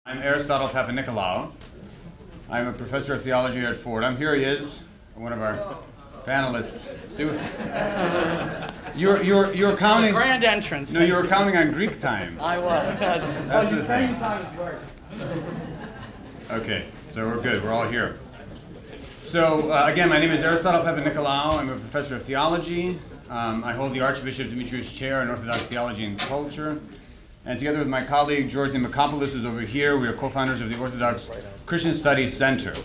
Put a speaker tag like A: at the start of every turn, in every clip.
A: I'm Aristotle Papanikolaou. I'm a professor of theology at Fordham. Here he is, one of our panelists. You're counting.
B: Grand entrance.
A: No, you were counting on Greek time.
B: I was.
A: That's the thing.
B: Time works.
A: Okay, so we're good. We're all here. So again, my name is Aristotle Papanikolaou. I'm a professor of theology. I hold the Archbishop Demetrius Chair in Orthodox Theology and Culture. And together with my colleague, George Nimakopoulos, who's over here, we are co-founders of the Orthodox Christian Studies Center.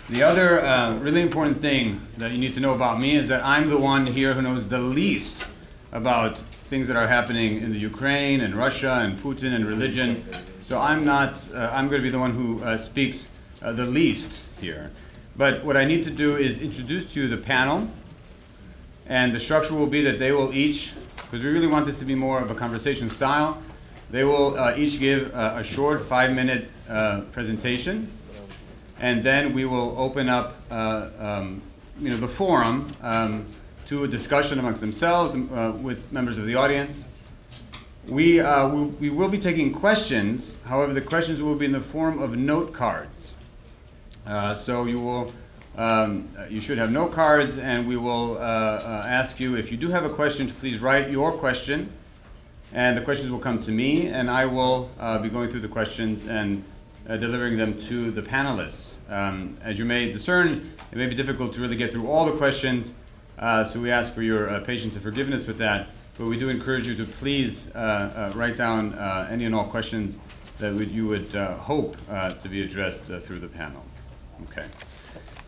A: The other really important thing that you need to know about me is that I'm the one here who knows the least about things that are happening in the Ukraine and Russia and Putin and religion. So I'm going to be the one who speaks the least here. But what I need to do is introduce to you the panel. And the structure will be that they will each, because we really want this to be more of a conversation style, they will each give a short 5-minute presentation, and then we will open up the forum to a discussion amongst themselves with members of the audience. We will be taking questions. However, the questions will be in the form of note cards. So you should have note cards, and we will ask you, if you do have a question, to please write your question, and the questions will come to me, and I will be going through the questions and delivering them to the panelists. As you may discern, it may be difficult to really get through all the questions, so we ask for your patience and forgiveness with that, but we do encourage you to please write down any and all questions that you would hope to be addressed through the panel. Okay.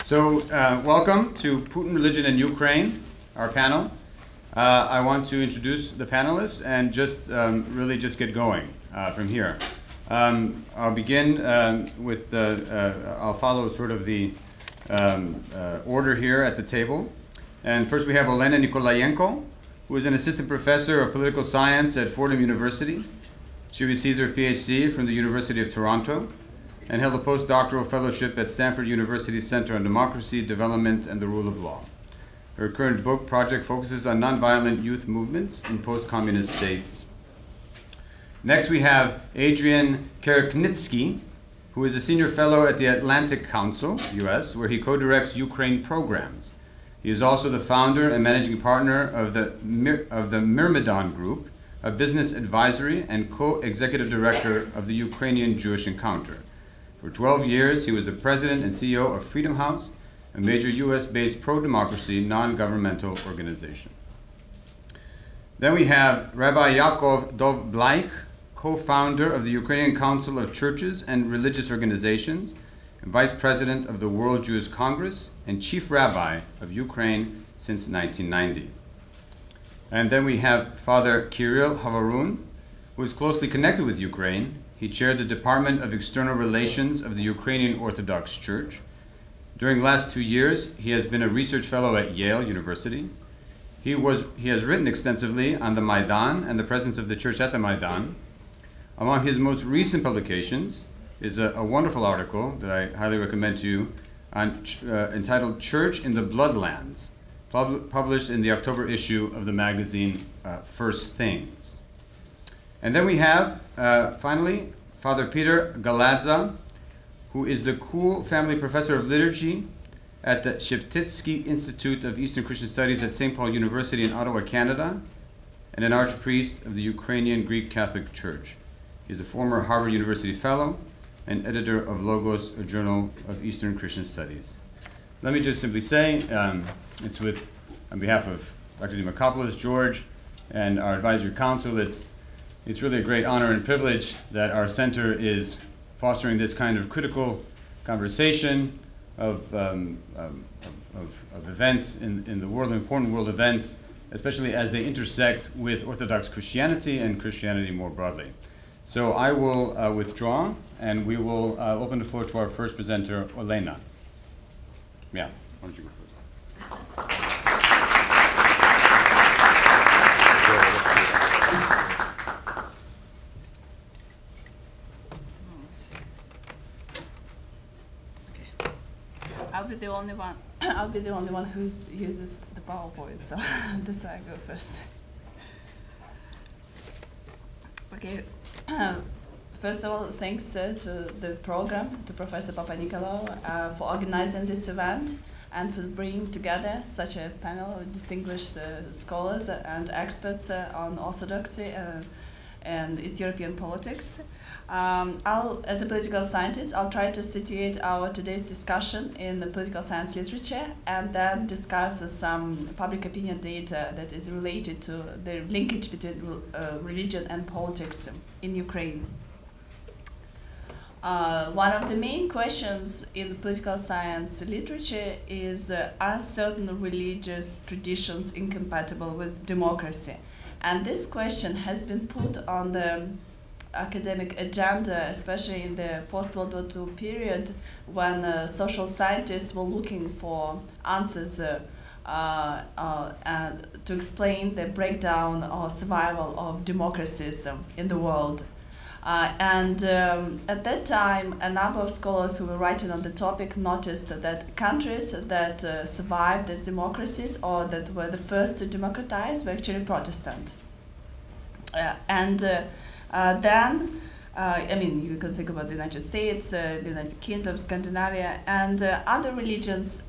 A: So, welcome to Putin, Religion, and Ukraine, our panel. I want to introduce the panelists and just really just get going from here. I'll begin with I'll follow sort of the order here at the table. And first we have Olena Nikolayenko, who is an assistant professor of political science at Fordham University. She received her PhD from the University of Toronto and held a postdoctoral fellowship at Stanford University's Center on Democracy, Development, and the Rule of Law. Her current book project focuses on nonviolent youth movements in post-communist states. Next, we have Adrian Kereknitsky, who is a senior fellow at the Atlantic Council, US, where he co-directs Ukraine programs. He is also the founder and managing partner of the Myrmidon Group, a business advisory, and co-executive director of the Ukrainian Jewish Encounter. For 12 years, he was the president and CEO of Freedom House, a major US-based pro-democracy, non-governmental organization. Then we have Rabbi Yaakov Dov Bleich, co-founder of the Ukrainian Council of Churches and Religious Organizations, and vice president of the World Jewish Congress, and chief rabbi of Ukraine since 1990. And then we have Father Kirill Havarun, who is closely connected with Ukraine. He chaired the Department of External Relations of the Ukrainian Orthodox Church. During the last 2 years, he has been a research fellow at Yale University. He has written extensively on the Maidan and the presence of the church at the Maidan. Among his most recent publications is a wonderful article that I highly recommend to you entitled Church in the Bloodlands, published in the October issue of the magazine First Things. And then we have, finally, Father Peter Galadza, who is the Kuhl Family Professor of Liturgy at the Sheptytsky Institute of Eastern Christian Studies at St. Paul University in Ottawa, Canada, and an archpriest of the Ukrainian Greek Catholic Church. He is a former Harvard University Fellow and editor of Logos, a journal of Eastern Christian Studies. Let me just simply say, it's on behalf of Dr. Nimakopoulos, George, and our advisory council, it's really a great honor and privilege that our center is fostering this kind of critical conversation of events in the world, important world events, especially as they intersect with Orthodox Christianity and Christianity more broadly. So I will withdraw, and we will open the floor to our first presenter, Olena. Yeah, why don't you go first?
C: I'll be the only one who uses the PowerPoint, so that's why I go first. Okay. first of all, thanks to the program, to Professor Papanikolaou, for organizing this event and for bringing together such a panel of distinguished scholars and experts on Orthodoxy and East European politics. As a political scientist, I'll try to situate our today's discussion in the political science literature and then discuss some public opinion data that is related to the linkage between religion and politics in Ukraine. One of the main questions in political science literature is, are certain religious traditions incompatible with democracy? And this question has been put on the academic agenda, especially in the post-World War II period, when social scientists were looking for answers to explain the breakdown or survival of democracies in the world. At that time, a number of scholars who were writing on the topic noticed that countries that survived as democracies or that were the first to democratize were actually Protestant. Then, I mean, you can think about the United States, the United Kingdom, Scandinavia, and other religions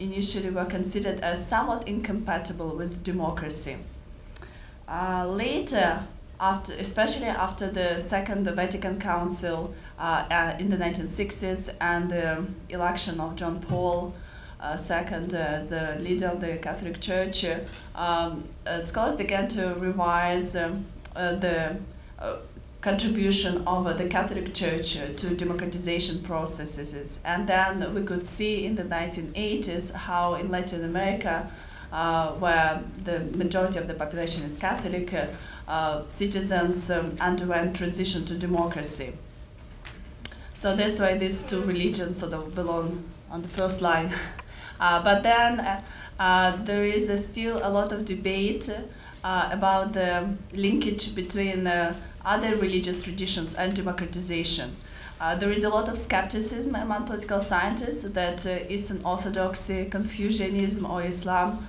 C: initially were considered as somewhat incompatible with democracy. Later, especially after the Second Vatican Council in the 1960s and the election of John Paul II as the leader of the Catholic Church, scholars began to revise the contribution of the Catholic Church to democratization processes. And then we could see in the 1980s how in Latin America, where the majority of the population is Catholic, citizens underwent transition to democracy. So that's why these two religions sort of belong on the first line. But then there is still a lot of debate about the linkage between other religious traditions and democratization. There is a lot of skepticism among political scientists that Eastern Orthodoxy, Confucianism, or Islam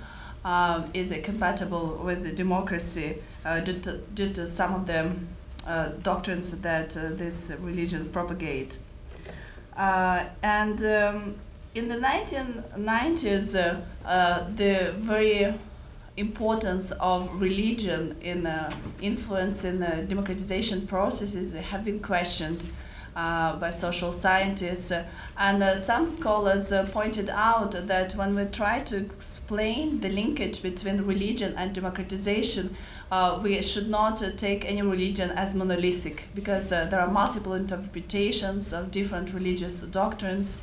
C: is compatible with democracy due to some of the doctrines that these religions propagate. In the 1990s, the very importance of religion in influencing democratization processes have been questioned by social scientists, and some scholars pointed out that when we try to explain the linkage between religion and democratization, we should not take any religion as monolithic, because there are multiple interpretations of different religious doctrines.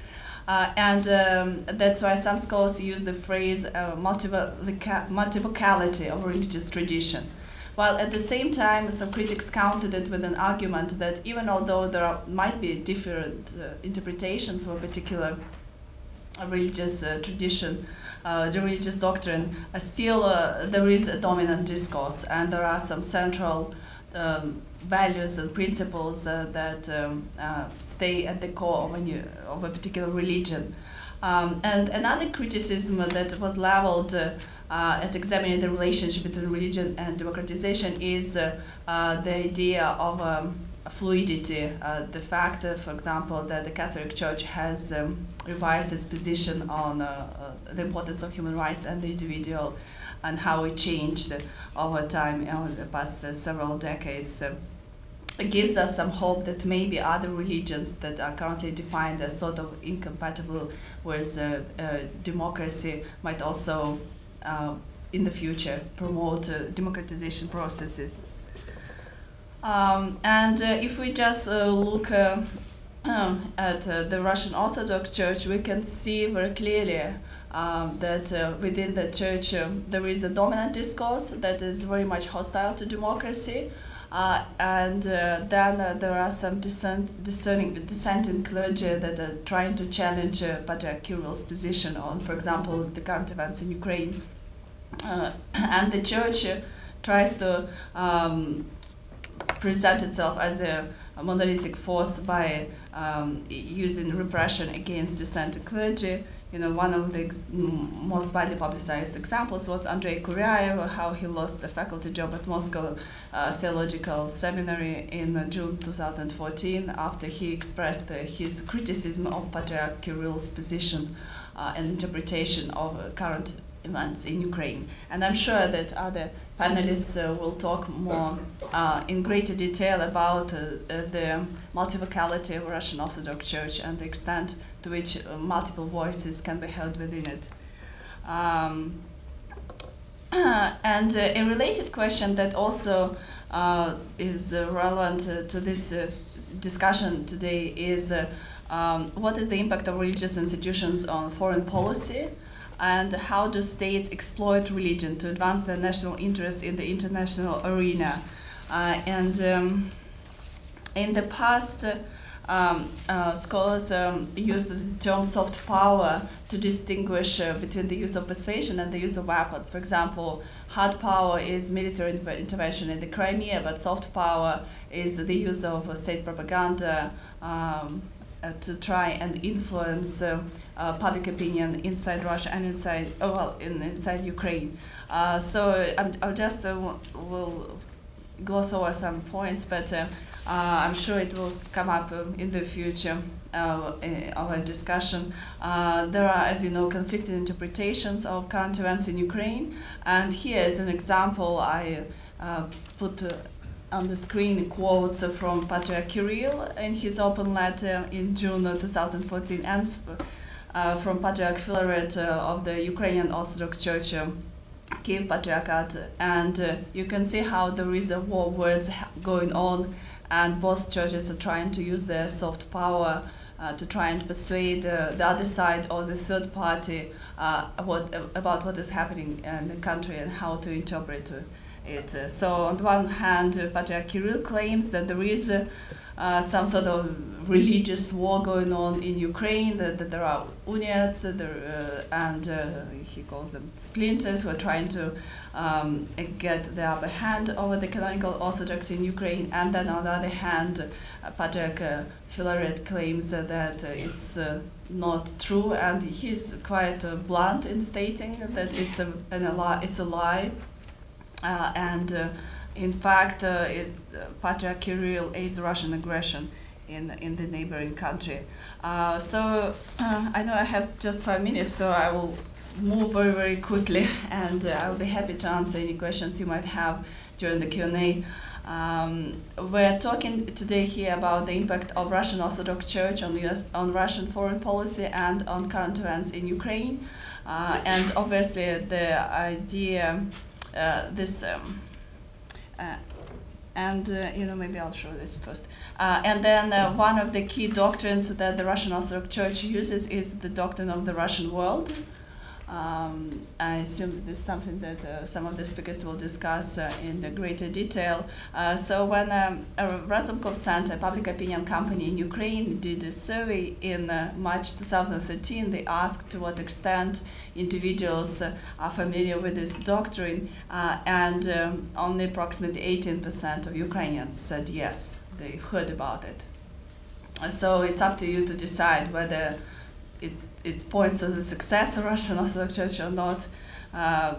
C: That's why some scholars use the phrase multiplicality of religious tradition. While at the same time, some critics countered it with an argument that even although might be different interpretations of a particular religious tradition, the religious doctrine, still there is a dominant discourse, and there are some central values and principles that stay at the core of a particular religion. And another criticism that was leveled at examining the relationship between religion and democratization is the idea of fluidity. The fact, for example, that the Catholic Church has revised its position on the importance of human rights and the individual, and how it changed over time in the past several decades. It gives us some hope that maybe other religions that are currently defined as sort of incompatible with democracy might also, in the future, promote democratization processes. If we just look at the Russian Orthodox Church, we can see very clearly that within the church there is a dominant discourse that is very much hostile to democracy, then there are some dissenting clergy that are trying to challenge Patriarch Kirill's position on, for example, the current events in Ukraine. And the church tries to present itself as a monolithic force by using repression against dissenting clergy. One of the most widely publicized examples was Andrei Kuryaev, how he lost the faculty job at Moscow Theological Seminary in June 2014 after he expressed his criticism of Patriarch Kirill's position and interpretation of current events in Ukraine. And I'm sure that other panelists will talk more in greater detail about the multivocality of Russian Orthodox Church and the extent to which multiple voices can be heard within it. And a related question that also is relevant to this discussion today is what is the impact of religious institutions on foreign policy, and how do states exploit religion to advance their national interests in the international arena? In the past, scholars used the term soft power to distinguish between the use of persuasion and the use of weapons. For example, hard power is military intervention in the Crimea, but soft power is the use of state propaganda to try and influence public opinion inside Russia and inside Ukraine. So I'll just will gloss over some points, but I'm sure it will come up in the future in our discussion. There are, as you know, conflicting interpretations of current events in Ukraine, and here as an example I put on the screen quotes from Patriarch Kirill in his open letter in June 2014 and from Patriarch Filaret of the Ukrainian Orthodox Church Kiev Patriarchate, and you can see how there is a war words going on, and both churches are trying to use their soft power to try and persuade the other side or the third party about what is happening in the country and how to interpret it. So on the one hand, Patriarch Kirill claims that there is some sort of religious war going on in Ukraine, that there are uniats and he calls them splinters who are trying to get the upper hand over the canonical Orthodox in Ukraine. And then on the other hand, Patriarch Filaret claims that it's not true, and he's quite blunt in stating that it's a lie. In fact, Patriarch Kirill aids Russian aggression in the neighboring country. So I know I have just 5 minutes, so I will move very, very quickly, and I'll be happy to answer any questions you might have during the Q&A. We're talking today here about the impact of Russian Orthodox Church on Russian foreign policy and on current events in Ukraine. And obviously the idea, maybe I'll show this first. And then one of the key doctrines that the Russian Orthodox Church uses is the doctrine of the Russian world. I assume this is something that some of the speakers will discuss in the greater detail. So when Razumkov Center, a public opinion company in Ukraine, did a survey in March 2013, they asked to what extent individuals are familiar with this doctrine, and only approximately 18% of Ukrainians said yes, they heard about it. So it's up to you to decide whether it points to the success of Russian Orthodox Church or not,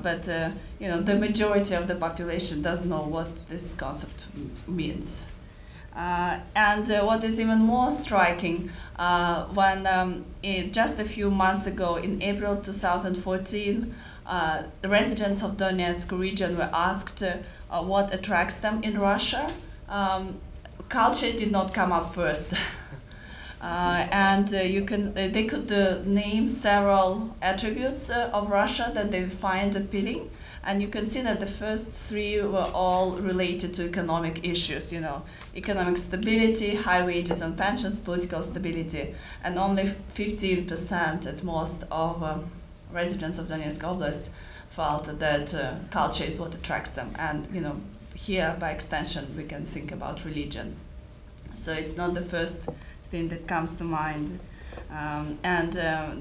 C: but the majority of the population doesn't know what this concept means. And what is even more striking, when just a few months ago, in April 2014, the residents of Donetsk region were asked what attracts them in Russia. Culture did not come up first. They could name several attributes of Russia that they find appealing, and you can see that the first 3 were all related to economic issues, economic stability, high wages and pensions, political stability, and only 15% at most of residents of Donetsk Oblast felt that culture is what attracts them, and here by extension we can think about religion. So it's not the first thing that comes to mind, and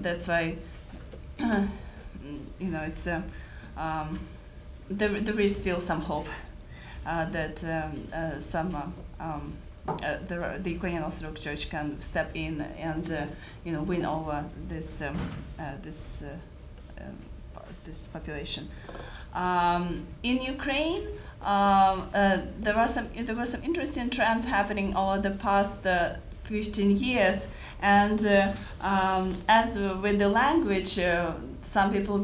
C: that's why it's there is still some hope that some the Ukrainian Orthodox Church can step in and win over this this population. In Ukraine, there were some interesting trends happening over the past 15 years, and as with the language, some people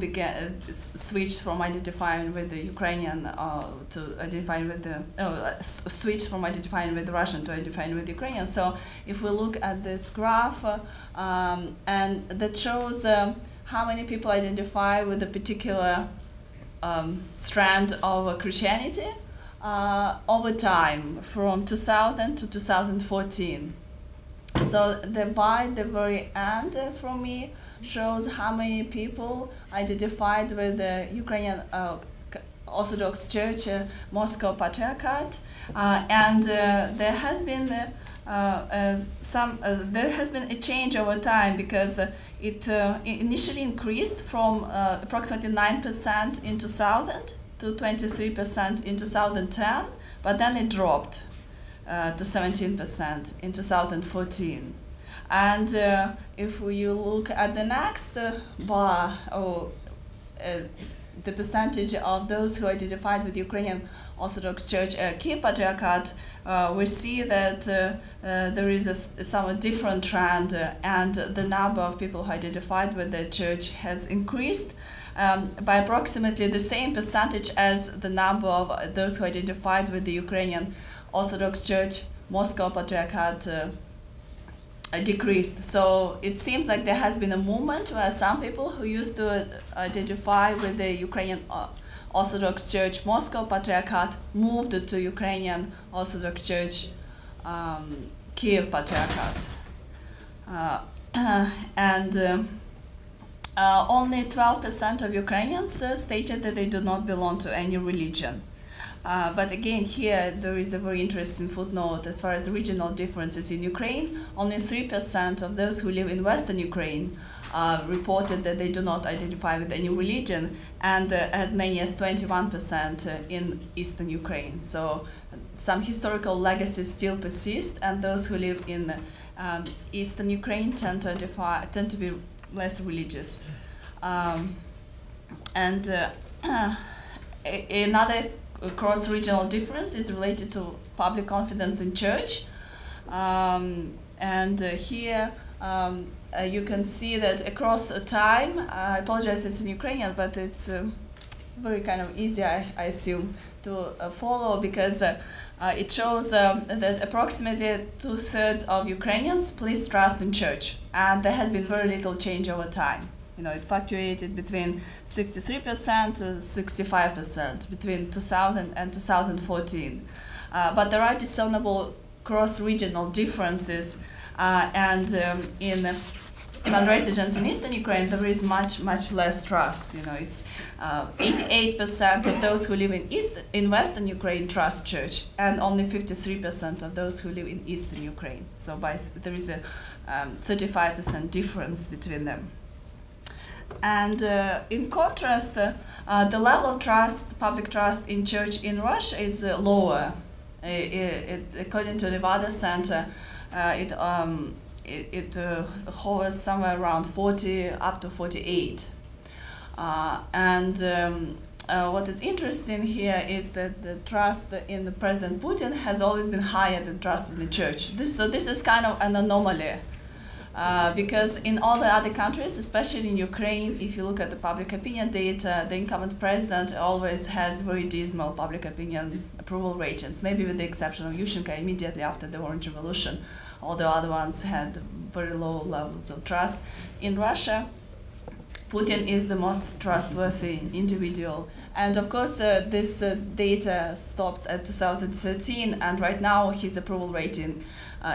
C: switched from identifying with the Ukrainian to identifying with the switched from identifying with the Russian to identifying with Ukrainian. So if we look at this graph, and that shows how many people identify with a particular strand of Christianity over time from 2000 to 2014. So by the very end for me shows how many people identified with the Ukrainian Orthodox Church Moscow Patriarchate, and there has been a change over time, because it initially increased from approximately 9% in 2000 to 23% in 2010, but then it dropped to 17% in 2014. And if you look at the next bar, the percentage of those who identified with Ukrainian Orthodox Church Kiev Patriarchate, we see that there is a somewhat different trend, and the number of people who identified with the church has increased by approximately the same percentage as the number of those who identified with the Ukrainian Orthodox Church Moscow Patriarchate decreased. So it seems like there has been a movement where some people who used to identify with the Ukrainian Orthodox Church Moscow Patriarchate moved to Ukrainian Orthodox Church Kiev Patriarchate. Only 12% of Ukrainians stated that they do not belong to any religion. But again, here there is a very interesting footnote as far as regional differences in Ukraine. Only 3% of those who live in Western Ukraine reported that they do not identify with any religion, and as many as 21% in Eastern Ukraine. So some historical legacies still persist, and those who live in Eastern Ukraine tend to be less religious. Another cross-regional difference is related to public confidence in church, here you can see that across time, I apologize it's in Ukrainian, but it's very kind of easy, I assume, to follow, because it shows that approximately 2/3 of Ukrainians place trust in church, and there has been very little change over time. It fluctuated between 63% to 65% between 2000 and 2014. But there are discernible cross-regional differences, and in residents in Eastern Ukraine, there is much less trust. It's 88% of those who live in Western Ukraine trust church, and only 53% of those who live in Eastern Ukraine. So there is a 35% difference between them. And in contrast, the level of trust, public trust in church in Russia is lower. According to the Nevada Center, it hovers somewhere around 40 up to 48. What is interesting here is that the trust in President Putin has always been higher than trust in the church. This is kind of an anomaly. Because in all the other countries, especially in Ukraine, if you look at the public opinion data, the incumbent president always has very dismal public opinion approval ratings, maybe with the exception of Yushchenko immediately after the Orange Revolution. All the other ones had very low levels of trust. In Russia, Putin is the most trustworthy individual. And of course, this data stops at 2013, and right now his approval rating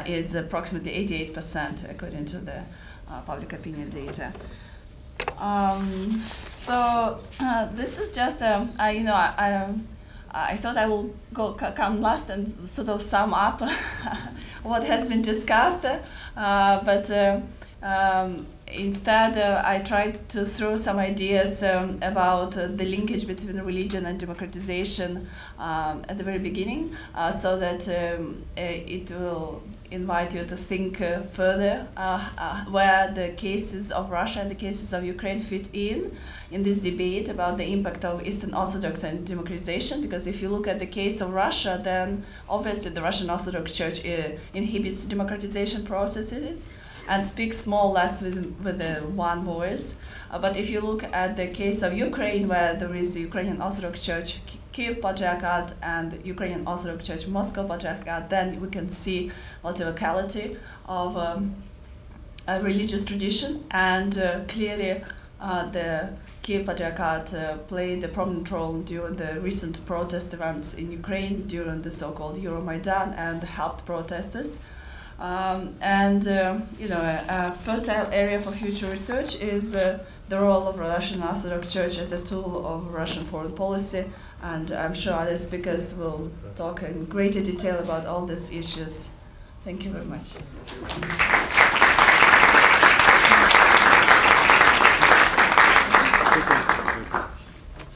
C: is approximately 88%, according to the public opinion data. This is just, I thought I will come last and sort of sum up what has been discussed, but instead, I tried to throw some ideas about the linkage between religion and democratization at the very beginning, so that it will invite you to think further where the cases of Russia and the cases of Ukraine fit in this debate about the impact of Eastern Orthodox and democratization. Because if you look at the case of Russia, then obviously the Russian Orthodox Church inhibits democratization processes and speaks more or less with one voice. But if you look at the case of Ukraine, where there is the Ukrainian Orthodox Church Kiev Patriarchate and Ukrainian Orthodox Church Moscow Patriarchate, then we can see multivocality of a religious tradition, and clearly the Kiev Patriarchate played a prominent role during the recent protest events in Ukraine during the so-called Euromaidan and helped protesters. A fertile area for future research is the role of the Russian Orthodox Church as a tool of Russian foreign policy, and I'm sure other speakers will talk in greater detail about all these issues. Thank you very much.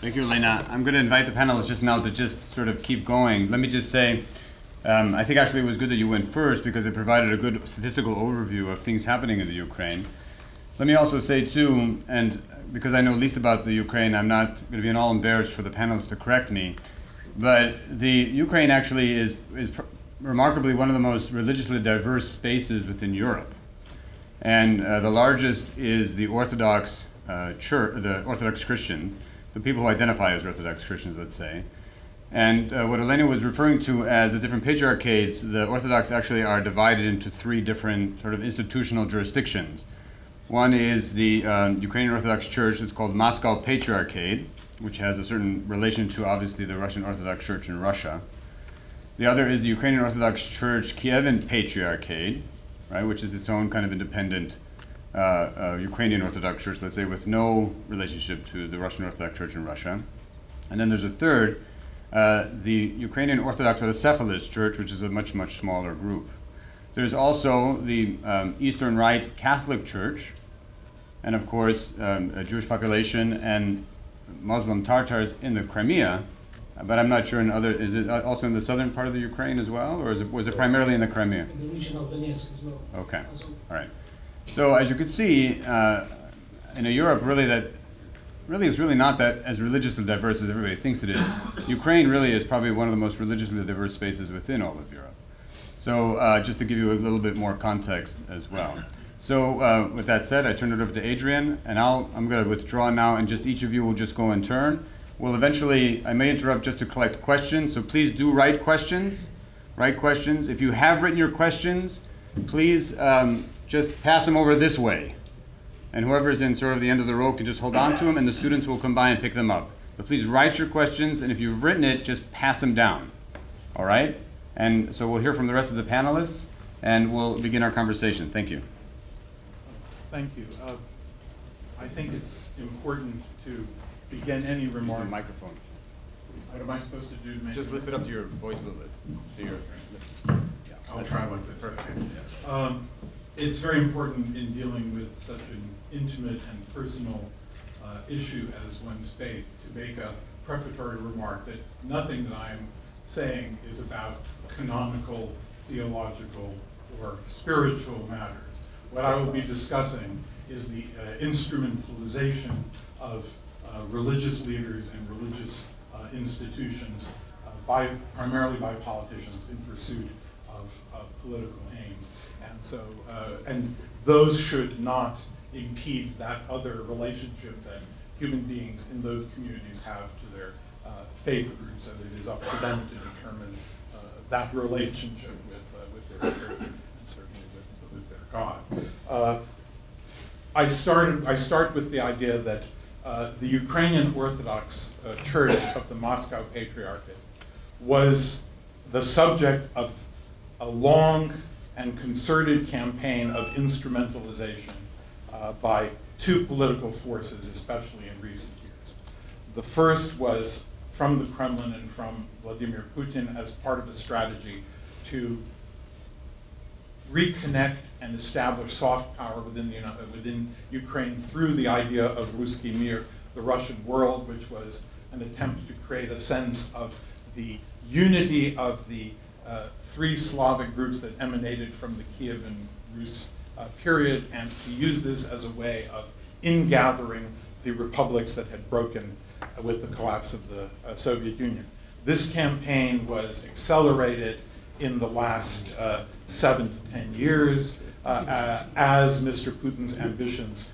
A: Thank you, Elena. I'm going to invite the panelists just now to just sort of keep going. Let me just say, I think actually it was good that you went first because it provided a good statistical overview of things happening in the Ukraine. Let me also say too, and because I know least about the Ukraine, I'm not going to be at all embarrassed for the panelists to correct me, but the Ukraine actually is remarkably one of the most religiously diverse spaces within Europe. And the largest is the Orthodox Church, the Orthodox Christians, the people who identify as Orthodox Christians, let's say. And what Elena was referring to as the different patriarchates, the Orthodox actually are divided into three different sort of institutional jurisdictions. One is the Ukrainian Orthodox Church. It's called Moscow Patriarchate, which has a certain relation to obviously the Russian Orthodox Church in Russia. The other is the Ukrainian Orthodox Church Kievan Patriarchate, right, which is its own kind of independent Ukrainian Orthodox Church, let's say, with no relationship to the Russian Orthodox Church in Russia. And then there's a third, the Ukrainian Orthodox Autocephalous Church, which is a much, much smaller group. There's also the Eastern Rite Catholic Church, and of course, a Jewish population and Muslim Tatars in the Crimea, but I'm not sure in other, is it also in the southern part of the Ukraine as well, or was it primarily in the Crimea?
B: The region of Donetsk as well.
A: Okay, all right. So as you can see, in Europe, really is really not that as religiously diverse as everybody thinks it is. Ukraine really is probably one of the most religiously diverse spaces within all of Europe. So just to give you a little bit more context as well. So with that said, I turn it over to Adrian, and I'm going to withdraw now, and just each of you will just go in turn. We'll eventually, I may interrupt just to collect questions, so please do write questions. Write questions. If you have written your questions, please just pass them over this way. And whoever's in sort of the end of the row can just hold on to them, and the students will come by and pick them up. But please write your questions, and if you've written it, just pass them down. All right? And so we'll hear from the rest of the panelists, and we'll begin our conversation. Thank you.
D: Thank you. I think it's important to begin any remark.
A: Microphone.
D: What am I supposed to do to make
A: Just lift it up to your voice a little bit. To your.
D: Yeah, I'll try like this. Okay. It's very important in dealing with such an intimate and personal issue as one's faith to make a prefatory remark that nothing that I'm saying is about canonical, theological, or spiritual matters. What I will be discussing is the instrumentalization of religious leaders and religious institutions primarily by politicians in pursuit of political aims. And so, and those should not impede that other relationship that human beings in those communities have to their faith groups, and it is up to them to determine that relationship with their church and certainly with their God. I start with the idea that the Ukrainian Orthodox Church of the Moscow Patriarchate was the subject of a long and concerted campaign of instrumentalization by two political forces, especially in recent years. The first was from the Kremlin and from Vladimir Putin as part of a strategy to reconnect and establish soft power within Ukraine through the idea of Ruski Mir, the Russian world, which was an attempt to create a sense of the unity of the three Slavic groups that emanated from the Kievan Rus period, and to use this as a way of ingathering the republics that had broken with the collapse of the Soviet Union. This campaign was accelerated in the last 7 to 10 years as Mr. Putin's ambitions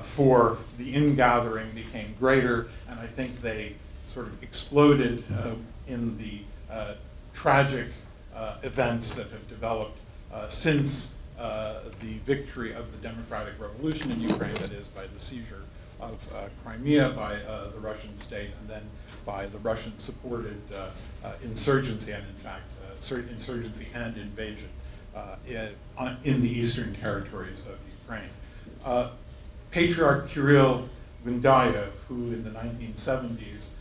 D: for the ingathering became greater, and I think they sort of exploded in the tragic events that have developed since the victory of the democratic revolution in Ukraine, that is, by the seizure of Crimea by the Russian state, and then by the Russian-supported insurgency, and in fact, insurgency and invasion in the eastern territories of Ukraine. Patriarch Kirill Gundayev, who in the 1970s,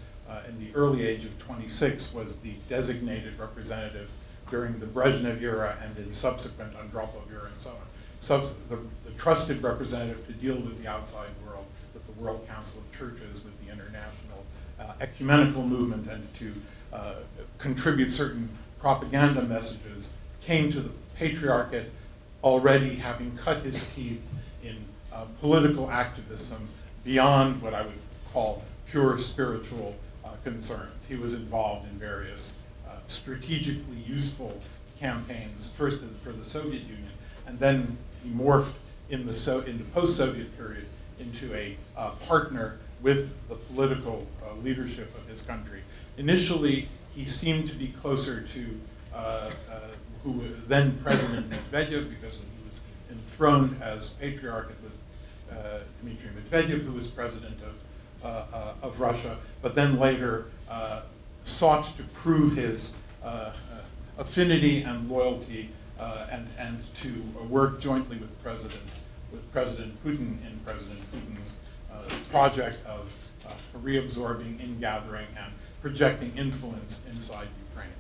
D: in the early age of 26, was the designated representative during the Brezhnev era and in subsequent Andropov era and so on. So the trusted representative to deal with the outside world, with the World Council of Churches, with the international ecumenical movement, and to contribute certain propaganda messages, came to the Patriarchate already having cut his teeth in political activism beyond what I would call pure spiritual concerns. He was involved in various strategically useful campaigns, first for the Soviet Union, and then he morphed in the post-Soviet period into a partner with the political leadership of his country. Initially, he seemed to be closer to then President Medvedev, because when he was enthroned as Patriarch, it was Dmitry Medvedev who was president of Russia, but then later sought to prove his affinity and loyalty and to work jointly with President Putin in President Putin's project of reabsorbing, ingathering, and projecting influence inside Ukraine.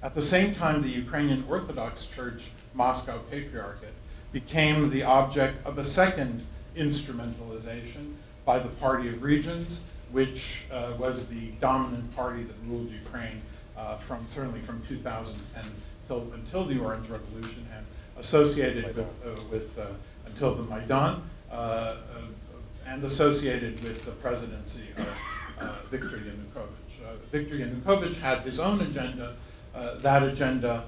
D: At the same time, the Ukrainian Orthodox Church Moscow Patriarchate became the object of a second instrumentalization by the Party of Regions, which was the dominant party that ruled Ukraine certainly from 2010 until the Orange Revolution, and associated until the Maidan, and associated with the presidency of Viktor Yanukovych. Viktor Yanukovych had his own agenda. That agenda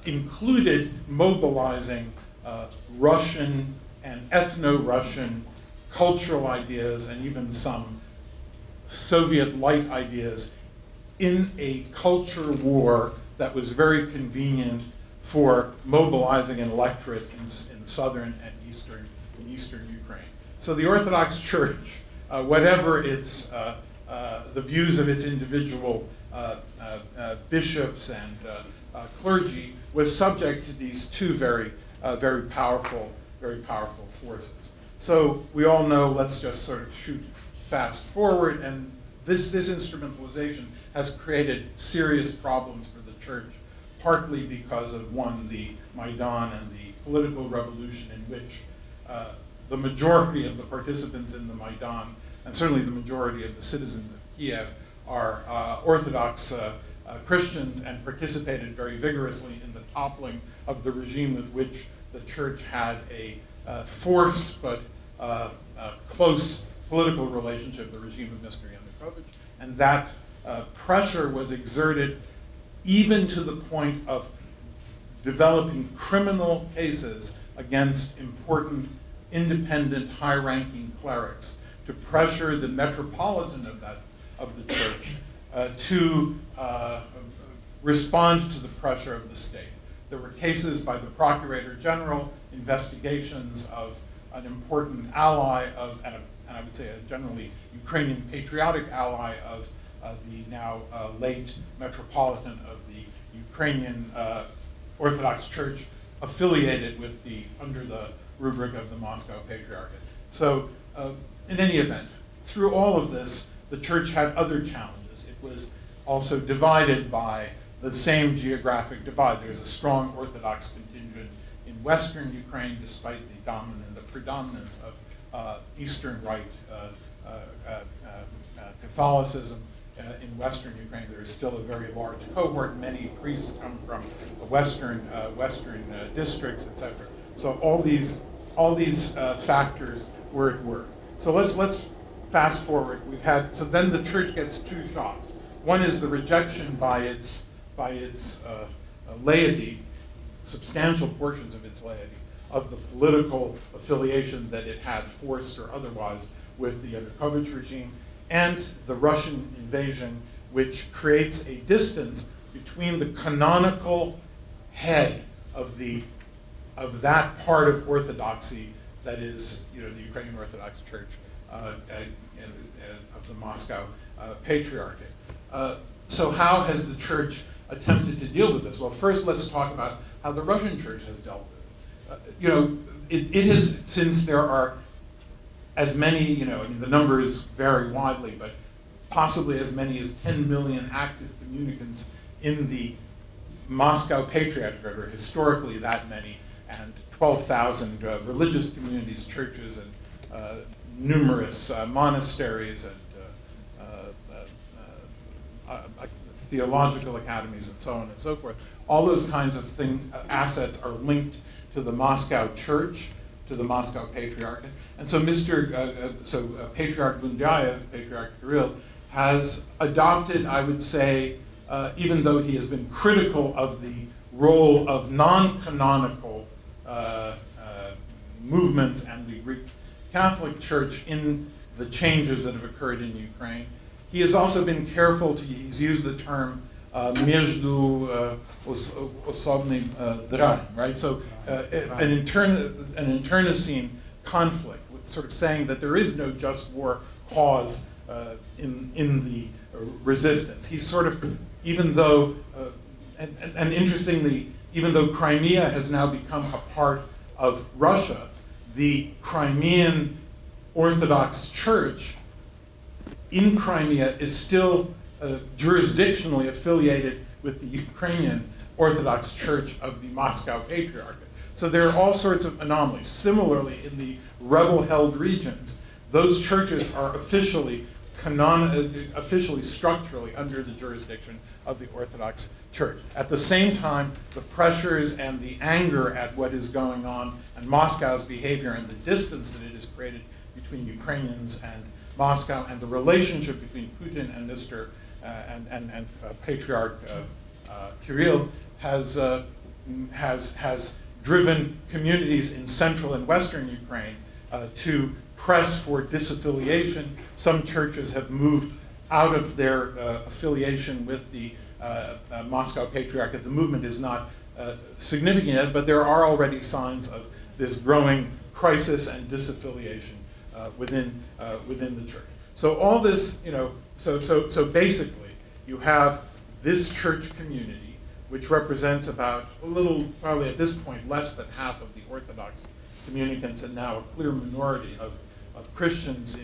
D: included mobilizing Russian and ethno-Russian cultural ideas and even some Soviet-light ideas in a culture war that was very convenient for mobilizing an electorate in southern and eastern Ukraine. So the Orthodox Church, whatever its the views of its individual bishops and clergy, was subject to these two very powerful forces. So we all know, let's just sort of shoot fast forward, and this instrumentalization has created serious problems for the church, partly because of, one, the Maidan and the political revolution in which the majority of the participants in the Maidan, and certainly the majority of the citizens of Kiev, are Orthodox Christians and participated very vigorously in the toppling of the regime with which the church had a forced but close political relationship, the regime of Mr. Yanukovych, and that pressure was exerted even to the point of developing criminal cases against important, independent, high-ranking clerics to pressure the metropolitan of the church to respond to the pressure of the state. There were cases by the Procurator General, investigations of an important ally of, and I would say a generally Ukrainian patriotic ally of the now late Metropolitan of the Ukrainian Orthodox Church, affiliated with under the rubric of the Moscow Patriarchate. So in any event, through all of this, the church had other challenges. It was also divided by the same geographic divide. There's a strong Orthodox contingent in Western Ukraine, despite the predominance of Eastern Rite Catholicism. In Western Ukraine, there is still a very large cohort. Many priests come from Western districts, etc. So all these factors were at work. So let's fast forward. So then the church gets two shocks. One is the rejection by its laity, substantial portions of its laity, of the political affiliation that it had, forced or otherwise, with the Yanukovych regime, and the Russian invasion, which creates a distance between the canonical head of that part of Orthodoxy that is, the Ukrainian Orthodox Church of the Moscow Patriarchate. So how has the church attempted to deal with this? Well, first let's talk about how the Russian church has dealt with it. It has, since there are as many, I mean, the numbers vary widely, but possibly as many as 10 million active communicants in the Moscow Patriarchate, or historically that many, and 12,000 religious communities, churches, and numerous monasteries and theological academies, and so on and so forth. All those kinds of assets are linked to the Moscow Church, to the Moscow Patriarchate. And so Patriarch Bundyayev, Patriarch Kirill, has adopted, I would say, even though he has been critical of the role of non-canonical movements and the Greek Catholic Church in the changes that have occurred in Ukraine, he has also been careful he's used the term между osobnym drań, right? So an internecine conflict, with sort of saying that there is no just war cause in the resistance. He's sort of, even though, and interestingly, even though Crimea has now become a part of Russia, the Crimean Orthodox Church in Crimea is still jurisdictionally affiliated with the Ukrainian Orthodox Church of the Moscow Patriarchate. So there are all sorts of anomalies. Similarly, in the rebel-held regions, those churches are officially structurally under the jurisdiction of the Orthodox Church. At the same time, the pressures and the anger at what is going on and Moscow's behavior and the distance that it has created between Ukrainians and Moscow and the relationship between Putin and and Patriarch Kirill has driven communities in central and western Ukraine to press for disaffiliation. Some churches have moved out of their affiliation with the Moscow Patriarchate. The movement is not significant yet, but there are already signs of this growing crisis and disaffiliation within the church. So all this, so basically, you have this church community, which represents about probably at this point, less than half of the Orthodox communicants, and now a clear minority of Christians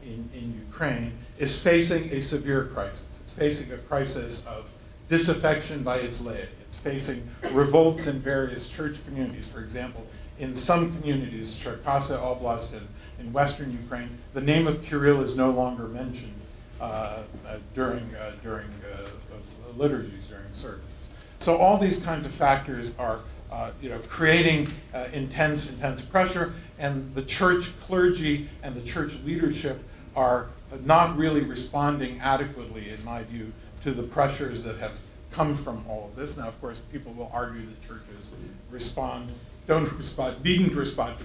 D: in Ukraine, is facing a severe crisis. It's facing a crisis of disaffection by its laity. It's facing revolts in various church communities. For example, in some communities, Cherkasy Oblast in western Ukraine, the name of Kirill is no longer mentioned during liturgies, during services. So all these kinds of factors are creating intense pressure, and the church clergy and the church leadership are not really responding adequately, in my view, to the pressures that have come from all of this. Now, of course, people will argue that churches needn't respond to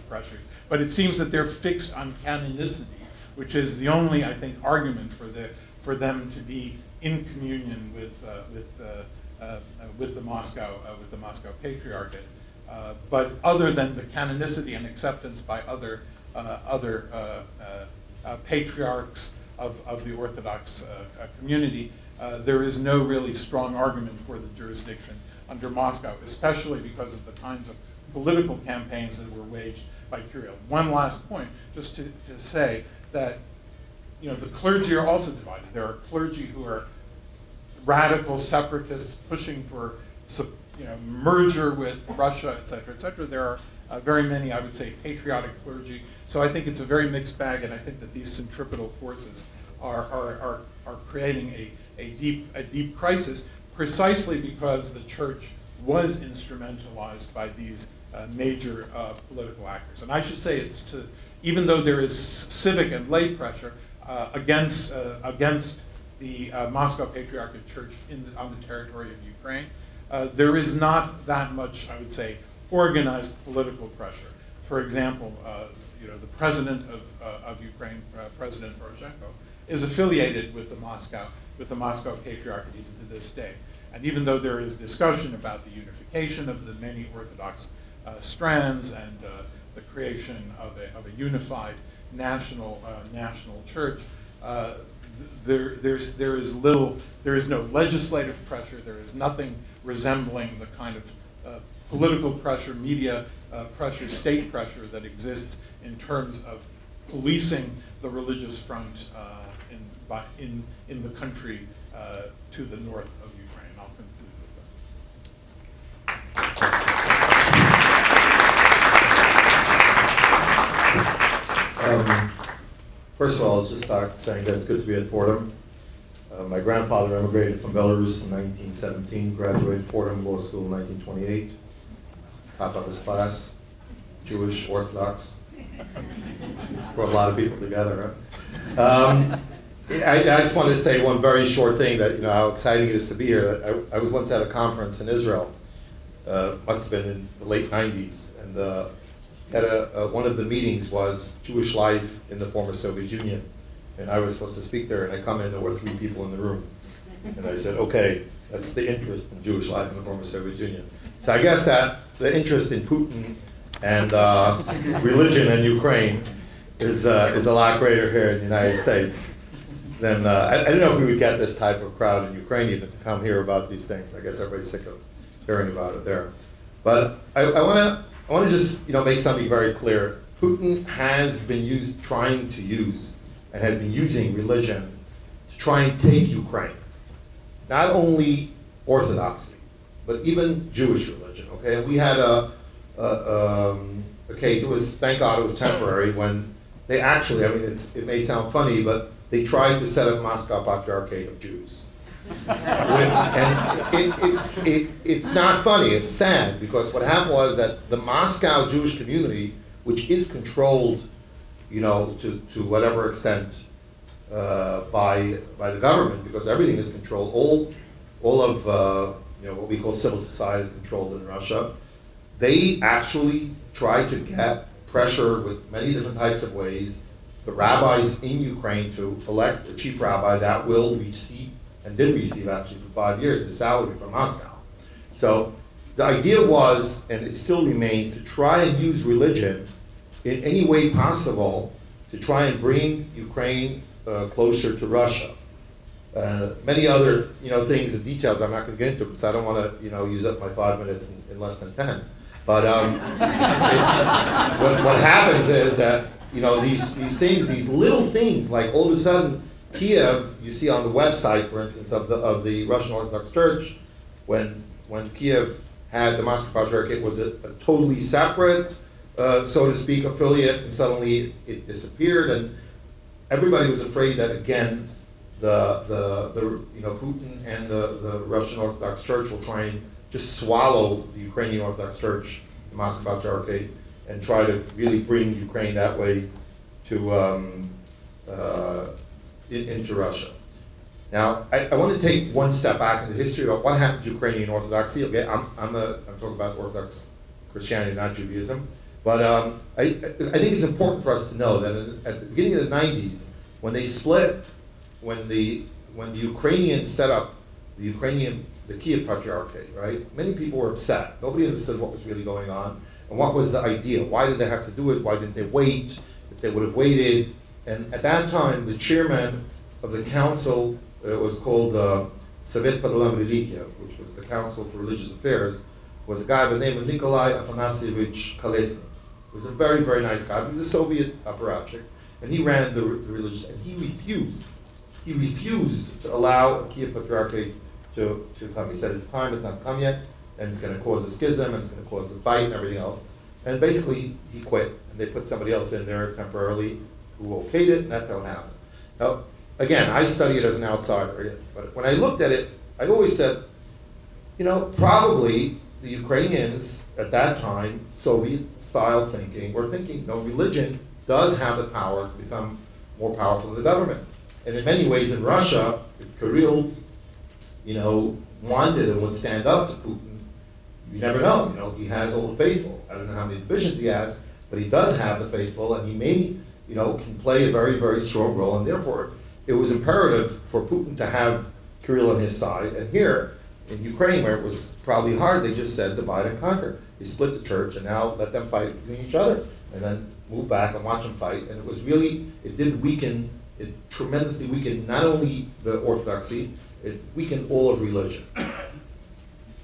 D: pressures, but it seems that they're fixed on canonicity, which is the only, I think, argument for them to be in communion with the Moscow Patriarchate. But other than the canonicity and acceptance by other patriarchs of the Orthodox community, there is no really strong argument for the jurisdiction under Moscow, especially because of the kinds of political campaigns that were waged by Kirill. One last point, just to say that the clergy are also divided. There are clergy who are radical separatists pushing for merger with Russia, et cetera, there are very many, I would say, patriotic clergy. So I think it's a very mixed bag, and I think that these centripetal forces are creating a deep crisis, precisely because the church was instrumentalized by these major political actors. And I should say even though there is civic and lay pressure against the Moscow Patriarchate Church on the territory of Ukraine, there is not that much, I would say, organized political pressure. For example, the president of Ukraine, President Poroshenko, is affiliated with the Moscow Patriarchate even to this day. And even though there is discussion about the unification of the many Orthodox strands and the creation of a unified national church, there is no legislative pressure. There is nothing resembling the kind of political pressure, media pressure, state pressure that exists in terms of policing the religious front in the country to the north of Ukraine. I'll conclude with that.
B: First of all, let's just start saying that it's good to be at Fordham. My grandfather immigrated from Belarus in 1917, graduated Fordham Law School in 1928. Top of his class, Jewish, Orthodox. Brought a lot of people together, right? I just wanted to say one very short thing that, how exciting it is to be here. I was once at a conference in Israel, must have been in the late 90s, and one of the meetings was Jewish life in the former Soviet Union. And I was supposed to speak there, and I come in, there were 3 people in the room. And I said, okay, that's the interest in Jewish life in the former Soviet Union. So I guess that the interest in Putin and religion in Ukraine is a lot greater here in the United States than, I don't know if we would get this type of crowd in Ukraine even to come hear about these things. I guess everybody's sick of hearing about it there. But I want to just make something very clear. Putin has been trying to use and has been using religion to try and take Ukraine. Not only Orthodoxy, but even Jewish religion, okay? And we had a case, thank God it was temporary, when they actually, it may sound funny, but they tried to set up Moscow Patriarchate of Jews. And it's not funny, it's sad, because what happened was that the Moscow Jewish community, which is controlled to whatever extent by the government, because everything is controlled. All of what we call civil society is controlled in Russia. They actually try to get pressure with many different types of ways the rabbis in Ukraine to elect a chief rabbi that will receive, and did receive actually for 5 years, his salary from Moscow. So the idea was, and it still remains, to try and use religion in any way possible to try and bring Ukraine closer to Russia. Many other things and details I'm not going to get into because I don't want to use up my 5 minutes in less than 10. But what happens is that these things, these little things, like all of a sudden Kiev, you see on the website, for instance, of the Russian Orthodox Church, when Kiev had the Moscow Patriarchate, was a totally separate, so to speak, affiliate, and suddenly it disappeared, and everybody was afraid that again the Putin and the Russian Orthodox Church will try and just swallow the Ukrainian Orthodox Church, the Moscow Patriarchate, and try to really bring Ukraine that way to into Russia. Now, I want to take one step back in the history about what happened to Ukrainian Orthodoxy. Okay, I'm talking about Orthodox Christianity, not Judaism. But I think it's important for us to know that at the beginning of the 90s, when they split, when the Ukrainians set up the Kiev Patriarchate, right? Many people were upset. Nobody understood what was really going on and what was the idea. Why did they have to do it? Why didn't they wait? If they would have waited. And at that time, the chairman of the council was called Sovet Podolam Religia, which was the Council for Religious Affairs, was a guy by the name of Nikolai Afanasievich Kolesny. He was a very, very nice guy. He was a Soviet apparatchik, and he ran the religious, and he refused. He refused to allow a Kiev Patriarchate to come. He said, its time has not come yet. and it's going to cause a schism, and it's going to cause a fight and everything else. And basically, he quit, and they put somebody else in there temporarily who okayed it, and that's how it happened. Now, again, I study it as an outsider, but when I looked at it, I always said, you know, probably the Ukrainians at that time, Soviet-style thinking, were thinking, no, religion does have the power to become more powerful than the government. And in many ways in Russia, if Kirill, you know, wanted and would stand up to Putin, you never know, you know, he has all the faithful. I don't know how many divisions he has, but he does have the faithful, and he may, you know, can play a very, very strong role, and therefore it was imperative for Putin to have Kirill on his side. And here, in Ukraine, where it was probably hard, they just said divide and conquer. They split the church, and now let them fight between each other, and then move back and watch them fight. And it was really, it did weaken, it tremendously weakened not only the Orthodoxy, it weakened all of religion.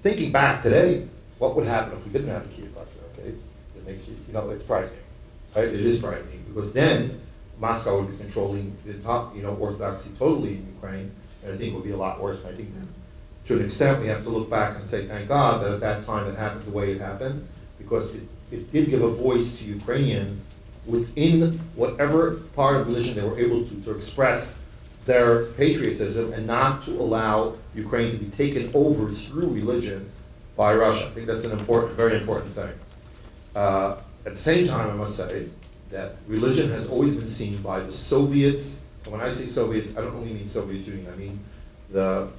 B: Thinking back today, what would happen if we didn't have the Kiev Doctrine, okay? It makes you, you know, it's frightening, right? It is frightening, because then Moscow would be controlling the top, you know, Orthodoxy totally in Ukraine, and I think it would be a lot worse. And I think that to an extent we have to look back and say, thank God that at that time it happened the way it happened, because it did give a voice to Ukrainians within whatever part of religion they were able to express their patriotism, and not to allow Ukraine to be taken over through religion by Russia. I think that's an important, very important thing. At the same time, I must say that religion has always been seen by the Soviets, and when I say Soviets, I don't only mean Soviet Union, I mean the,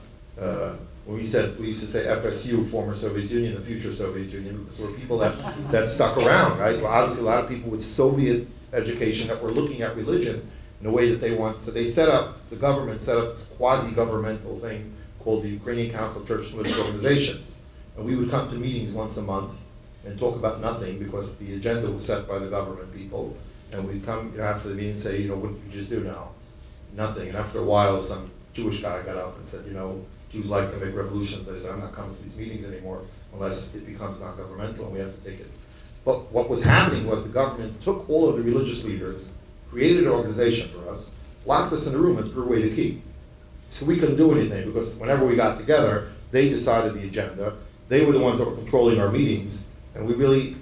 B: when we used to say FSU, former Soviet Union, the future Soviet Union, because there were people that stuck around, right? Well, obviously a lot of people with Soviet education that were looking at religion in a way that they want. So they set up, the government set up this quasi-governmental thing called the Ukrainian Council of Church and Religious Organizations. And we would come to meetings once a month and talk about nothing, because the agenda was set by the government people. And we'd come, you know, after the meeting and say, you know, what did you just do now? Nothing. And after a while, some Jewish guy got up and said, you know, Jews like to make revolutions. They said, I'm not coming to these meetings anymore unless it becomes non-governmental and we have to take it. But what was happening was the government took all of the religious leaders, created an organization for us, locked us in a room and threw away the key. So we couldn't do anything, because whenever we got together, they decided the agenda. They were the ones that were controlling our meetings, and we really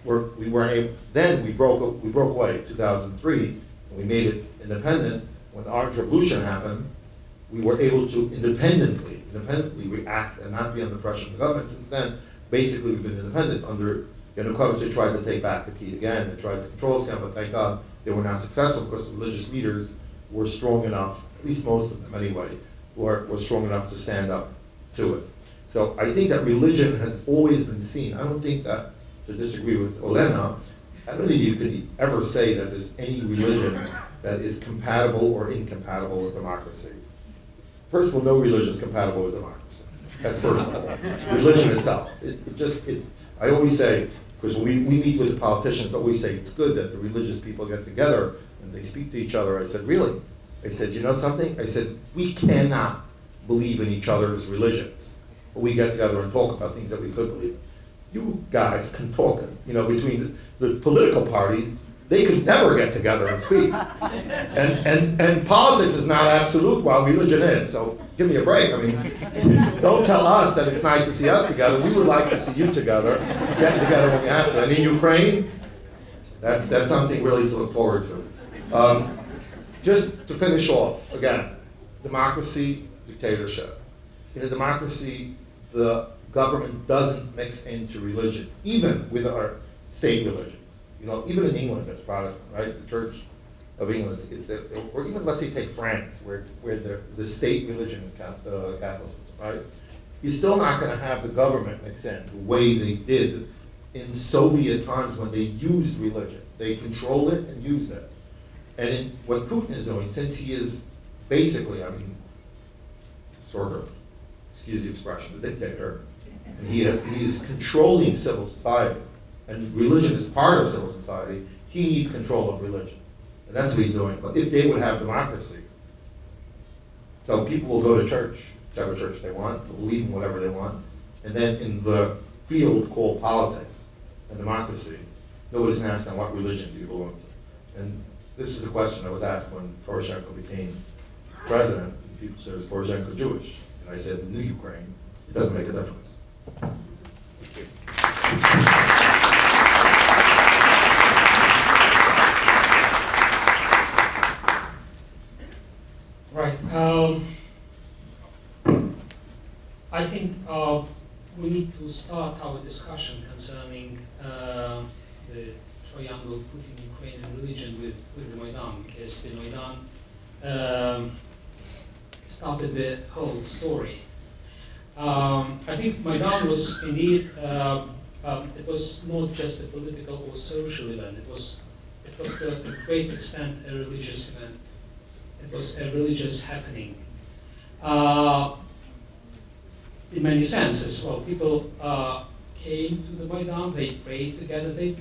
B: we weren't able. Then we broke away in 2003, and we made it independent. When the Orange Revolution happened, we were able to independently react and not be under pressure from the government. Since then, basically we've been independent. Under Yanukovych, they tried to take back the key again. They tried to control us again, but thank God they were not successful, because the religious leaders were strong enough, at least most of them anyway, were strong enough to stand up to it. So I think that religion has always been seen. I don't think that, to disagree with Olena, I don't think you could ever say that there's any religion that is compatible or incompatible with democracy. First of all, no religion is compatible with democracy. That's first of all. Religion itself. I always say, because when we meet with the politicians, I always say it's good that the religious people get together and they speak to each other. I said, really? I said, you know something? I said, we cannot believe in each other's religions, but we get together and talk about things that we could believe in. You guys can talk, you know, between the political parties, they could never get together and speak. And politics is not absolute, while religion is, so give me a break. I mean, don't tell us that it's nice to see us together. We would like to see you together, get together when you have to. And in Ukraine, that's something really to look forward to. Just to finish off, again, democracy, dictatorship. In a democracy, the government doesn't mix into religion, even with our state religions. You know, even in England, that's Protestant, right? The Church of England, or even let's say take France, where the state religion is Catholicism, right? You're still not going to have the government mix in the way they did in Soviet times when they used religion. They controlled it and used it. And in what Putin is doing, since he is basically, I mean, sort of, excuse the expression, the dictator, and he is controlling civil society, and religion is part of civil society, he needs control of religion. And that's what he's doing. But if they would have democracy, so people will go to church, whichever church they want, they'll believe in whatever they want, and then in the field called politics and democracy, nobody's going to ask them what religion do you belong to. And this is a question that was asked when Poroshenko became president. People said, is Poroshenko Jewish? And I said, in New Ukraine, it doesn't make a difference.
E: start our discussion concerning the triangle Putin-Ukrainian religion with the Maidan, because the Maidan started the whole story. I think Maidan was indeed, it was not just a political or social event, it was to a great extent a religious event. It was a religious happening. In many senses, well, people came to the Maidan, they prayed together, they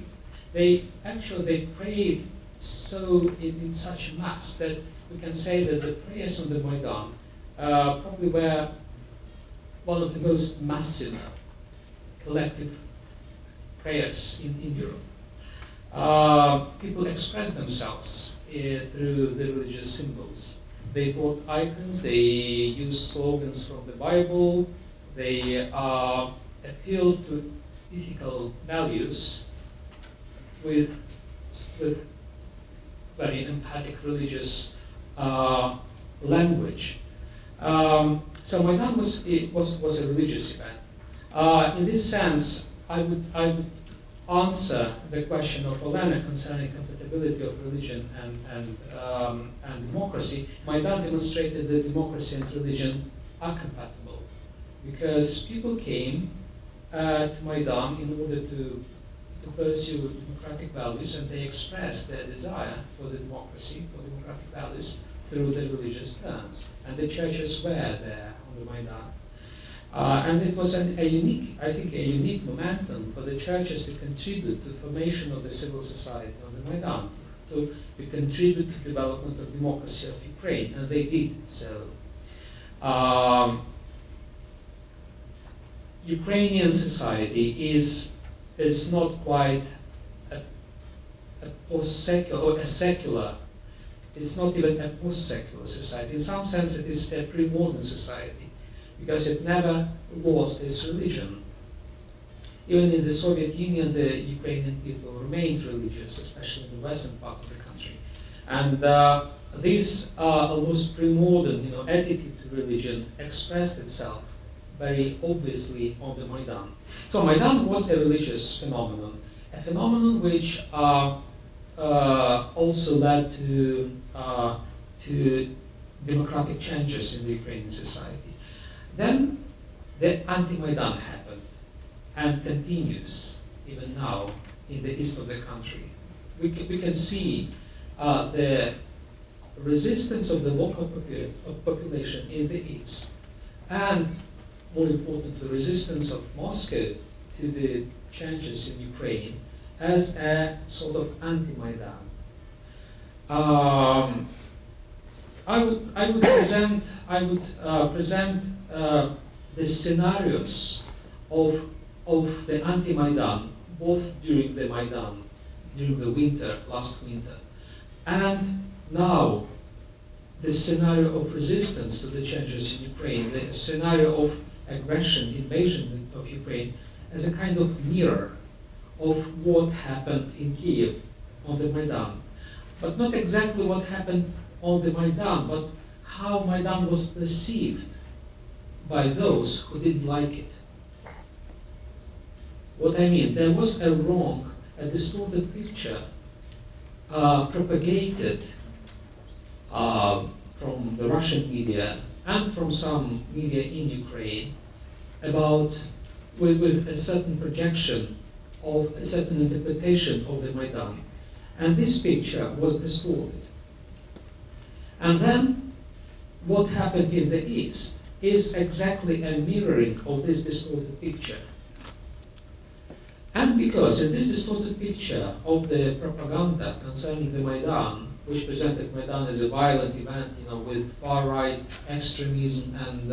E: prayed so in such a mass that we can say that the prayers on the Maidan probably were one of the most massive collective prayers in Europe. People expressed themselves through the religious symbols. They brought icons, they used slogans from the Bible, they appealed to ethical values with very emphatic religious language. So Maidan was a religious event. In this sense, I would answer the question of Olena concerning compatibility of religion and democracy. Maidan demonstrated that democracy and religion are compatible, because people came to Maidan in order to pursue democratic values, and they expressed their desire for the democracy, for democratic values, through the religious terms. And the churches were there on the Maidan. And it was a unique momentum for the churches to contribute to the formation of the civil society on the Maidan, to contribute to the development of democracy of Ukraine, and they did so. Ukrainian society is not quite a post-secular or a secular. It's not even a post-secular society. In some sense, it is a pre-modern society, because it never lost its religion. Even in the Soviet Union, the Ukrainian people remained religious, especially in the western part of the country. And this almost pre-modern, attitude to religion expressed itself very obviously on the Maidan. So Maidan was a religious phenomenon, a phenomenon which also led to democratic changes in the Ukrainian society. Then the anti-Maidan happened and continues even now in the east of the country. We can see the resistance of the local population in the east, and more important, the resistance of Moscow to the changes in Ukraine as a sort of anti-Maidan. I would present the scenarios of the anti-Maidan, both during the Maidan, during the winter, last winter, and now the scenario of resistance to the changes in Ukraine, the scenario of aggression, invasion of Ukraine, as a kind of mirror of what happened in Kiev on the Maidan. But not exactly what happened on the Maidan, but how Maidan was perceived by those who didn't like it. What I mean, there was a distorted picture propagated from the Russian media and from some media in Ukraine about, with a certain projection of a certain interpretation of the Maidan. And this picture was distorted. And then what happened in the East is exactly a mirroring of this distorted picture. And because in this distorted picture of the propaganda concerning the Maidan, which presented Maidan as a violent event, with far-right extremism and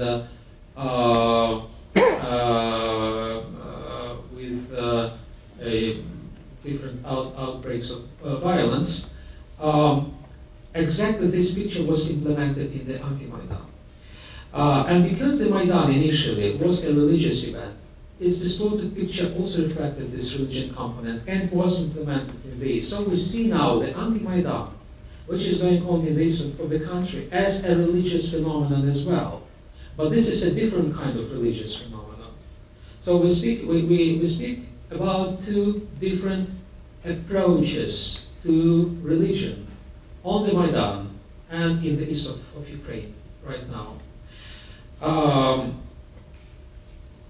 E: with different outbreaks of violence, exactly this picture was implemented in the anti-Maidan. And because the Maidan initially was a religious event, its distorted picture also reflected this religion component and was implemented in this. So we see now the anti-Maidan, which is going on in the east of the country, as a religious phenomenon as well. But this is a different kind of religious phenomenon. So we speak about two different approaches to religion on the Maidan and in the east of Ukraine right now.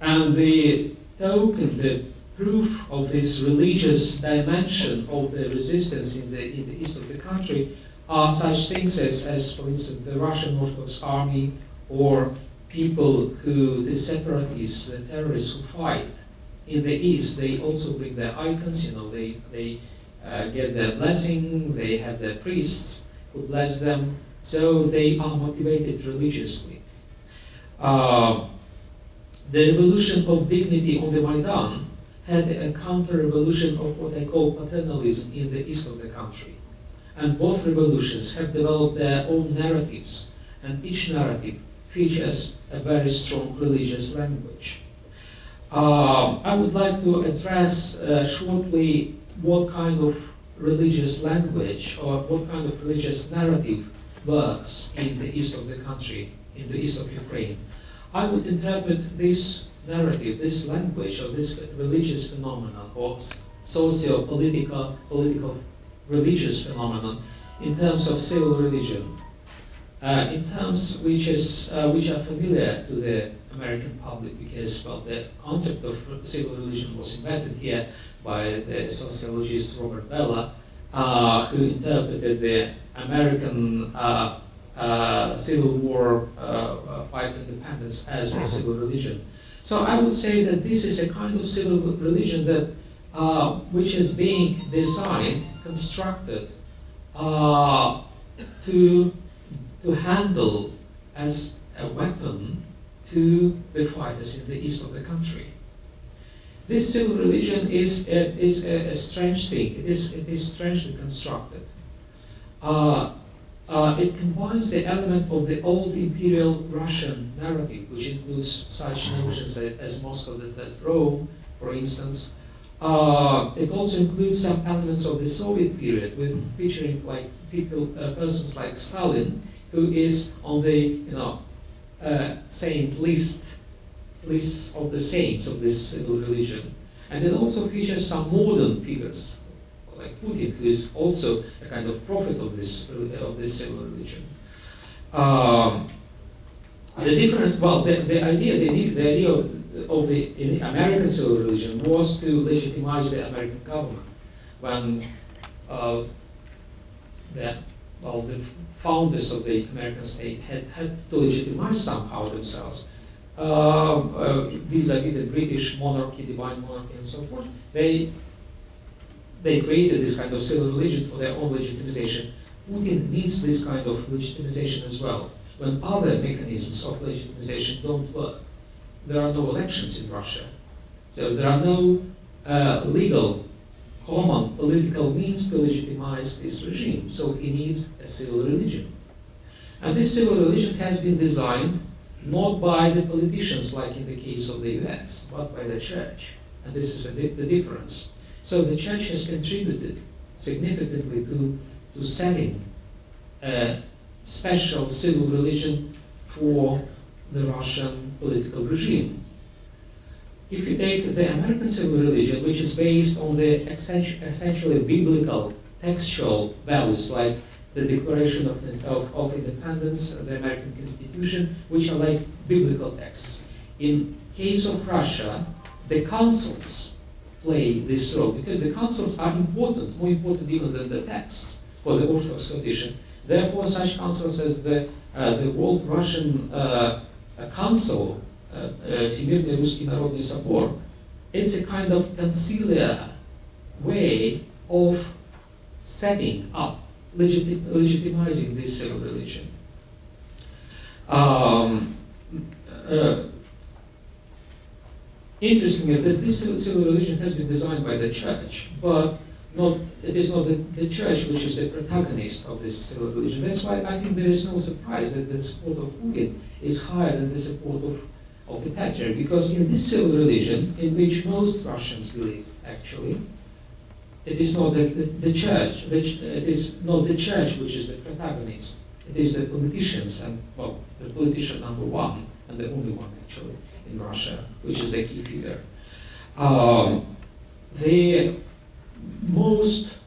E: And the token, the proof of this religious dimension of the resistance in the east of the country are such things as for instance, the Russian Orthodox Army, or people who, the separatists, the terrorists who fight in the east. They also bring their icons, they get their blessing, they have their priests who bless them, so they are motivated religiously. The revolution of dignity on the Maidan had a counter-revolution of what I call paternalism in the east of the country. And both revolutions have developed their own narratives, and each narrative features a very strong religious language. I would like to address shortly what kind of religious language or what kind of religious narrative works in the east of the country, in the east of Ukraine. I would interpret this narrative, this language, or this religious phenomenon, or socio-political, religious phenomenon, in terms of civil religion, in terms which are familiar to the American public, because, well, the concept of civil religion was invented here by the sociologist Robert Bellah, who interpreted the American Civil War fight for independence as a civil religion. So I would say that this is a kind of civil religion that which is being designed, constructed to handle as a weapon to the fighters in the east of the country. This civil religion is a strange thing. It is strangely constructed. It combines the element of the old imperial Russian narrative, which includes such notions as Moscow, the Third Rome, for instance. It also includes some elements of the Soviet period, with featuring like persons like Stalin, who is on the saint list of the saints of this civil religion, and it also features some modern figures like Putin, who is also a kind of prophet of this civil religion. The difference, well, the idea of the American civil religion was to legitimize the American government when the founders of the American state had to legitimize somehow themselves vis-a-vis the British monarchy, divine monarchy, and so forth. They created this kind of civil religion for their own legitimization. Putin needs this kind of legitimization as well, when other mechanisms of legitimization don't work. There are no elections in Russia, so there are no legal, common political means to legitimize this regime, so he needs a civil religion. And this civil religion has been designed not by the politicians, like in the case of the US, but by the church. And this is the difference. So the church has contributed significantly to setting a special civil religion for the Russian political regime. If you take the American civil religion, which is based on the essentially biblical textual values, like the Declaration of Independence, the American Constitution, which are like biblical texts. In case of Russia, the councils play this role, because the councils are important, more important even than the texts for the Orthodox tradition. Therefore, such councils as the World Russian Council, Всемирный Русский Народный Собор, it's a kind of conciliar way of setting up, legitimizing this civil religion. Interestingly, that this civil religion has been designed by the church, but it is not the church which is the protagonist of this civil religion. That's why I think there is no surprise that the support of Putin is higher than the support of the patriarch, because in this civil religion, in which most Russians believe, actually, it is not the church. It is not the church which is the protagonist. It is the politicians, and well, the politician number one and the only one, actually, in Russia, which is a key figure. The most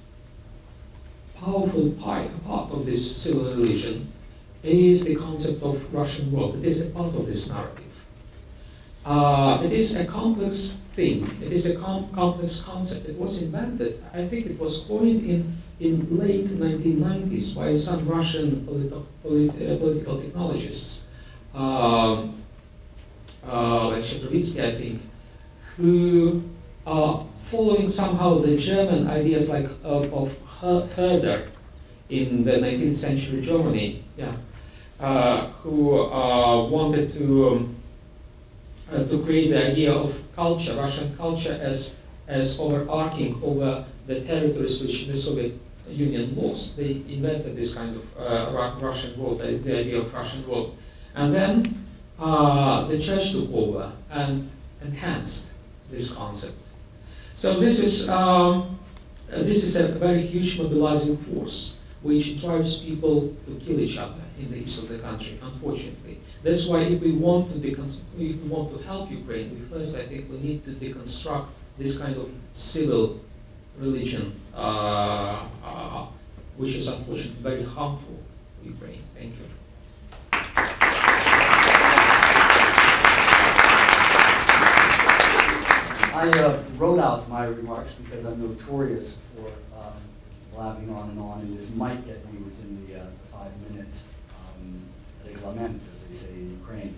E: powerful part of this civil religion is the concept of Russian world. It is a part of this narrative. It is a complex thing. It is a complex concept. It was invented, I think it was coined in late 1990s by some Russian political technologists, like Shadrovitsky, I think, who are following somehow the German ideas like of Herder in the 19th century Germany, who wanted to create the idea of culture, Russian culture, as overarching over the territories which the Soviet Union lost. They invented this kind of Russian world, the idea of Russian world. And then the church took over and enhanced this concept. So this is a very huge mobilizing force which drives people to kill each other in the east of the country, unfortunately. That's why if we want to help Ukraine, first I think we need to deconstruct this kind of civil religion, which is unfortunately very harmful to Ukraine. Thank you.
F: I wrote out my remarks because I'm notorious for blabbing on, and this might get me within the 5-minute reglement, as they say in Ukraine.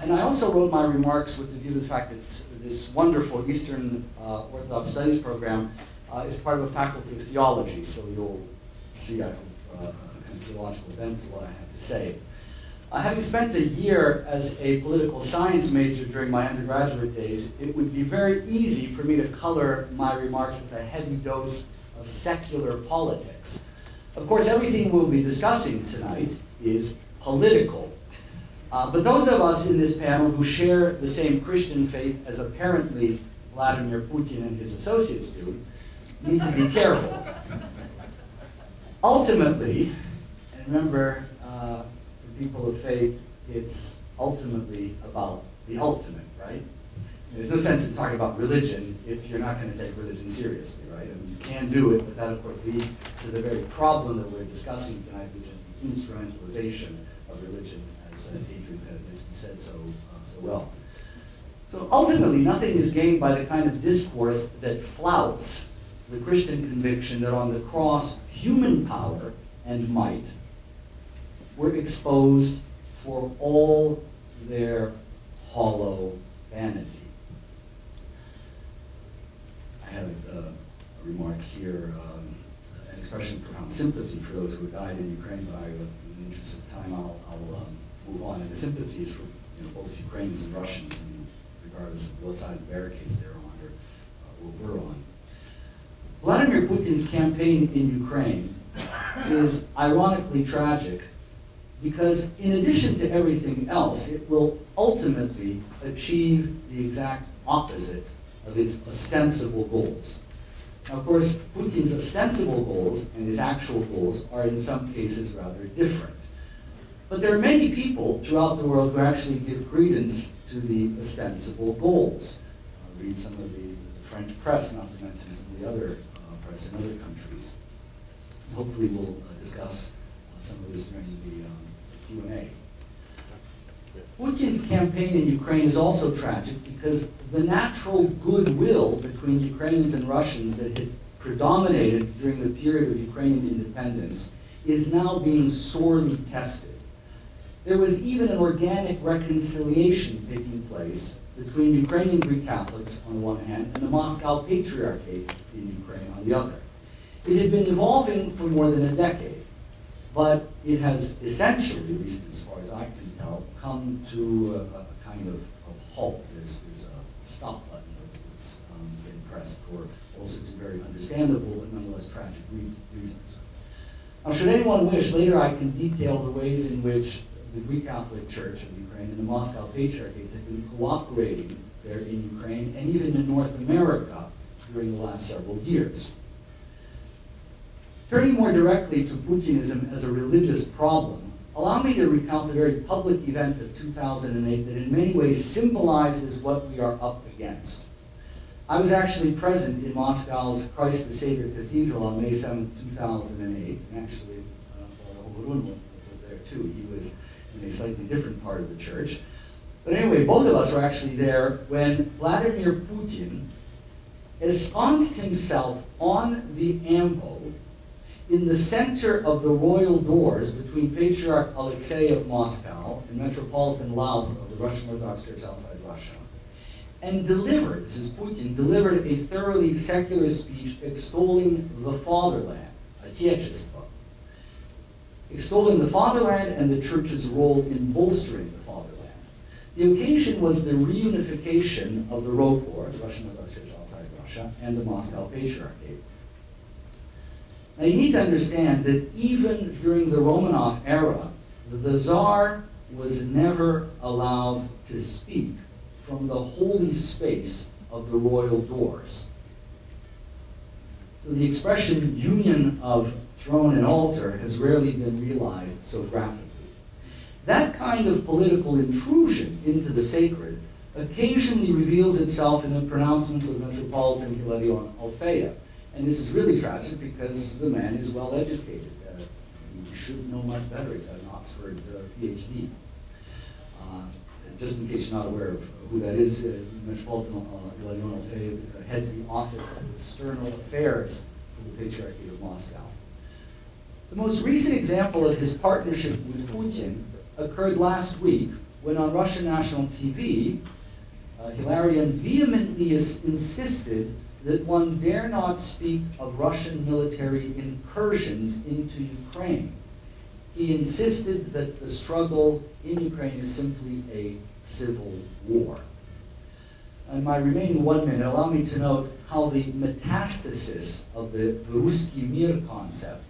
F: And I also wrote my remarks with the view to the fact that this wonderful Eastern Orthodox Studies program is part of a faculty of theology, so you'll see I have a kind of theological bent to what I have to say. Having spent a year as a political science major during my undergraduate days, it would be very easy for me to color my remarks with a heavy dose of secular politics. Of course, everything we'll be discussing tonight is political. But those of us in this panel who share the same Christian faith as apparently Vladimir Putin and his associates do, need to be careful. Ultimately, and remember, people of faith, it's ultimately about the ultimate, right? There's no sense in talking about religion if you're not going to take religion seriously, right? I mean, you can do it, but that, of course, leads to the very problem that we're discussing tonight, which is the instrumentalization of religion, as Adrian Putinism said so well. So ultimately, nothing is gained by the kind of discourse that flouts the Christian conviction that on the cross, human power and might were exposed for all their hollow vanity. I have a remark here, an expression of profound sympathy for those who died in Ukraine, but in the interest of time, I'll move on. And the sympathy is for both Ukrainians and Russians, and regardless of what side of the barricades they're on or we're on. Vladimir Putin's campaign in Ukraine is ironically tragic, because in addition to everything else, it will ultimately achieve the exact opposite of its ostensible goals. Now, of course, Putin's ostensible goals and his actual goals are in some cases rather different. But there are many people throughout the world who actually give credence to the ostensible goals. Read some of the French press, not to mention some of the other press in other countries. Hopefully we'll discuss some of this during the Q&A. Putin's campaign in Ukraine is also tragic because the natural goodwill between Ukrainians and Russians that had predominated during the period of Ukrainian independence is now being sorely tested. There was even an organic reconciliation taking place between Ukrainian Greek Catholics on the one hand and the Moscow Patriarchate in Ukraine on the other. It had been evolving for more than a decade, but it has essentially, at least as far as I can tell, come to a kind of halt. There's a stop button that's been pressed for all sorts of very understandable but nonetheless tragic reasons. Now, should anyone wish, later I can detail the ways in which the Greek Catholic Church of Ukraine and the Moscow Patriarchate have been cooperating there in Ukraine and even in North America during the last several years. Turning more directly to Putinism as a religious problem, allow me to recount the very public event of 2008 that in many ways symbolizes what we are up against. I was actually present in Moscow's Christ the Savior Cathedral on May 7th, 2008, and actually Ogorun was there too. He was in a slightly different part of the church. But anyway, both of us were actually there when Vladimir Putin ensconced himself on the ambo in the center of the royal doors between Patriarch Alexei of Moscow and Metropolitan Lav of the Russian Orthodox Church outside Russia, and delivered, this is Putin, delivered a thoroughly secular speech extolling the fatherland, Отечество, extolling the fatherland and the church's role in bolstering the fatherland. The occasion was the reunification of the ROKOR, the Russian Orthodox Church outside Russia, and the Moscow Patriarchate. Now you need to understand that even during the Romanov era, the Tsar was never allowed to speak from the holy space of the royal doors. So the expression union of throne and altar has rarely been realized so graphically. That kind of political intrusion into the sacred occasionally reveals itself in the pronouncements of Metropolitan Hilarion Alfeia. And this is really tragic because the man is well educated. He should know much better. He's got an Oxford PhD. Just in case you're not aware of who that is, Metropolitan Hilarion Alfeia heads the Office of External Affairs for the Patriarchate of Moscow. The most recent example of his partnership with Putin occurred last week when on Russian national TV, Hilarion vehemently insisted that one dare not speak of Russian military incursions into Ukraine. He insisted that the struggle in Ukraine is simply a civil war. In my remaining 1 minute, allow me to note how the metastasis of the Ruski Mir concept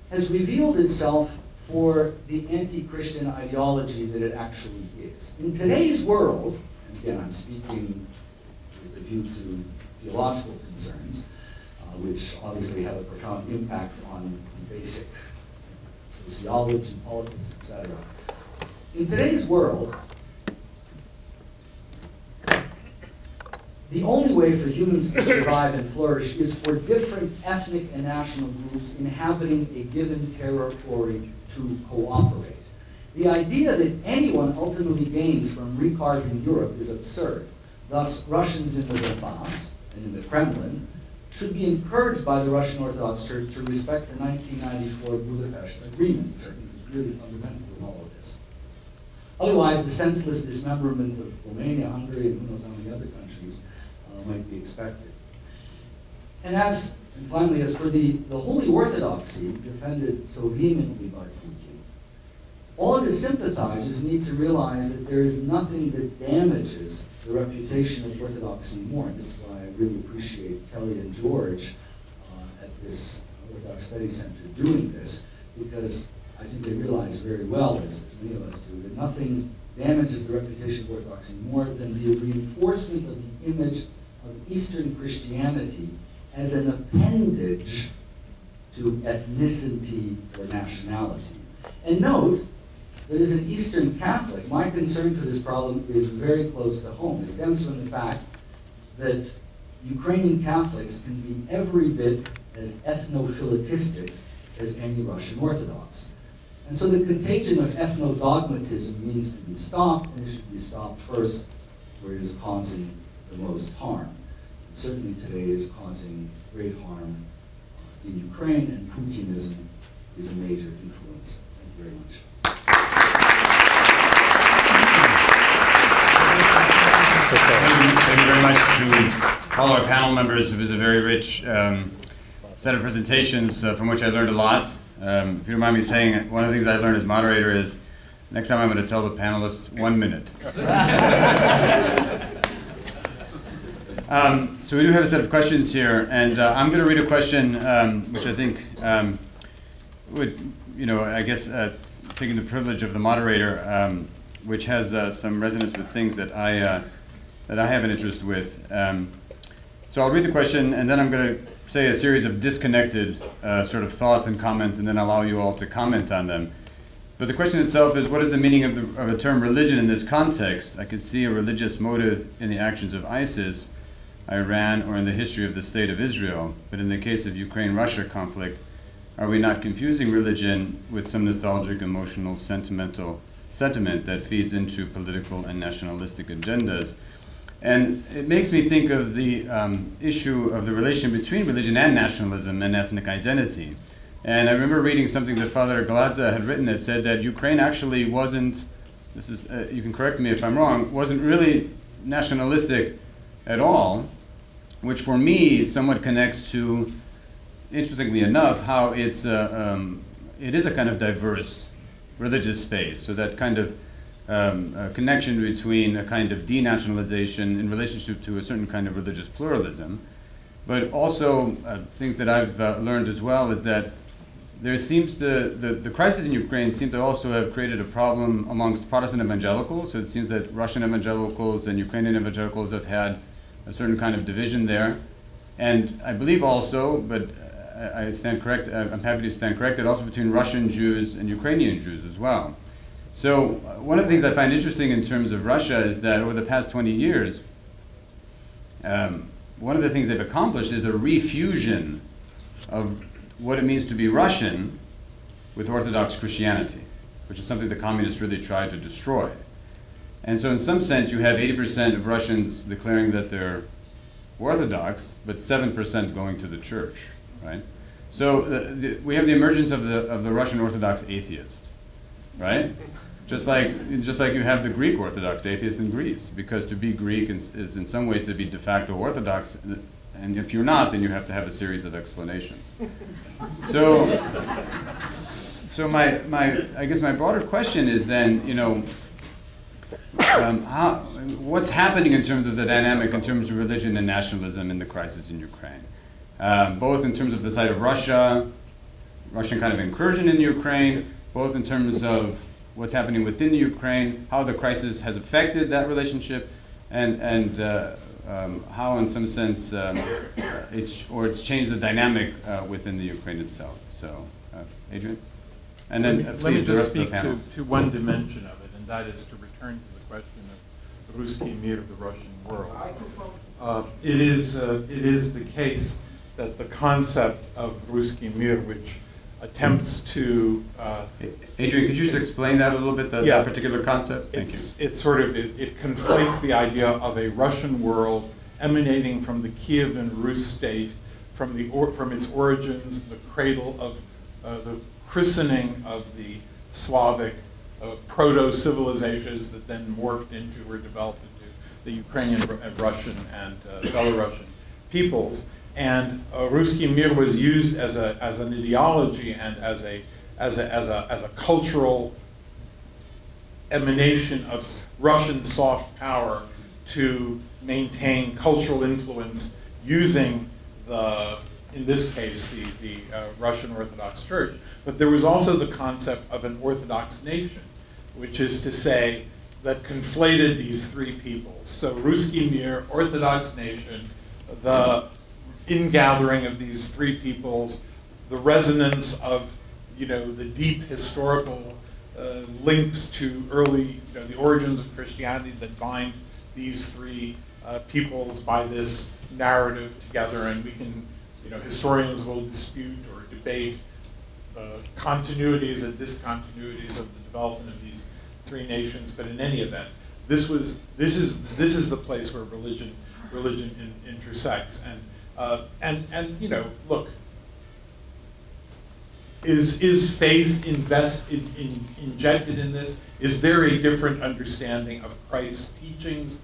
F: has revealed itself for the anti-Christian ideology that it actually is. In today's world, and again I'm speaking with a view to theological concerns, which obviously have a profound impact on basic sociology, politics, etc. In today's world, the only way for humans to survive and flourish is for different ethnic and national groups inhabiting a given territory to cooperate. The idea that anyone ultimately gains from recarving Europe is absurd. Thus, Russians in the Donbass and in the Kremlin should be encouraged by the Russian Orthodox Church to respect the 1994 Budapest Agreement, which I think is really fundamental in all of this. Otherwise, the senseless dismemberment of Romania, Hungary, and who knows how many other countries might be expected. And finally, as for the Holy Orthodoxy defended so vehemently by Putin, all of his sympathizers need to realize that there is nothing that damages the reputation of Orthodoxy more. And this is why I really appreciate Kelly and George at this Orthodox Studies Center doing this, because I think they realize very well, as many of us do, that nothing damages the reputation of Orthodoxy more than the reinforcement of the image of Eastern Christianity as an appendage to ethnicity or nationality. And note that as an Eastern Catholic, my concern for this problem is very close to home. It stems from the fact that Ukrainian Catholics can be every bit as ethno-philitistic as any Russian Orthodox. And so the contagion of ethno-dogmatism needs to be stopped, and it should be stopped first where it is causing the most harm. And certainly today is causing great harm in Ukraine, and Putinism is a major influence. Thank you very much.
A: Thank you very much to all our panel members. It was a very rich set of presentations from which I learned a lot. If you don't mind me saying, one of the things I learned as moderator is next time I'm going to tell the panelists 1 minute. So we do have a set of questions here, and I'm going to read a question which I think would, I guess, taking the privilege of the moderator, which has some resonance with things that I have an interest with. So I'll read the question, and then I'm going to say a series of disconnected sort of thoughts and comments, and then allow you all to comment on them. But the question itself is, what is the meaning of the term religion in this context? I could see a religious motive in the actions of ISIS, Iran, or in the history of the State of Israel. But in the case of Ukraine-Russia conflict, are we not confusing religion with some nostalgic, emotional, sentimental sentiment that feeds into political and nationalistic agendas? And it makes me think of the issue of the relation between religion and nationalism and ethnic identity. And I remember reading something that Father Gladza had written that said that Ukraine actually wasn't, this is, you can correct me if I'm wrong, wasn't really nationalistic at all, which for me somewhat connects to, interestingly enough, how it is a kind of diverse religious space. So that kind of connection between a kind of denationalization in relationship to a certain kind of religious pluralism. But also, things that I've learned as well is that there seems to, the crisis in Ukraine seemed to also have created a problem amongst Protestant evangelicals. So it seems that Russian evangelicals and Ukrainian evangelicals have had a certain kind of division there. And I believe also, but I stand correct, I'm happy to stand corrected, also between Russian Jews and Ukrainian Jews as well. So one of the things I find interesting in terms of Russia is that over the past 20 years, one of the things they've accomplished is a refusion of what it means to be Russian with Orthodox Christianity, which is something the communists really tried to destroy. And so in some sense, you have 80% of Russians declaring that they're Orthodox, but 7% going to the church, right? So we have the emergence of the Russian Orthodox atheist, right? Just like you have the Greek Orthodox atheist in Greece, because to be Greek is in some ways to be de facto Orthodox, and if you're not, then you have to have a series of explanations. So I guess my broader question is then, you know, what's happening in terms of the dynamic in terms of religion and nationalism in the crisis in Ukraine? Both in terms of the side of Russian kind of incursion in Ukraine, both in terms of what's happening within the Ukraine, how the crisis has affected that relationship, and how, in some sense, it's changed the dynamic within the Ukraine itself. So, Adrian, and then please the rest of the panel.
D: Let me just speak to one dimension of it, and that is to return to the question of Ruski Mir, the Russian world. It is the case that the concept of Ruski Mir, which attempts to
A: Adrian, could you just explain that a little bit, that particular concept? Thank you.
D: It conflates the idea of a Russian world emanating from the Kievan Rus state, from its origins, the cradle of the christening of the Slavic proto-civilizations that then morphed into or developed into the Ukrainian and Russian and Belarusian peoples. And Ruski Mir was used as an ideology and as a cultural emanation of Russian soft power to maintain cultural influence using in this case, the Russian Orthodox Church. But there was also the concept of an Orthodox nation, which is to say that conflated these three peoples. So Ruski Mir, Orthodox nation, the ingathering of these three peoples, the resonance of, the deep historical links to early, the origins of Christianity that bind these three peoples by this narrative together. And we can, historians will dispute or debate continuities and discontinuities of the development of these three nations. But in any event, this is the place where religion intersects. And look, is faith injected in this? Is there a different understanding of Christ's teachings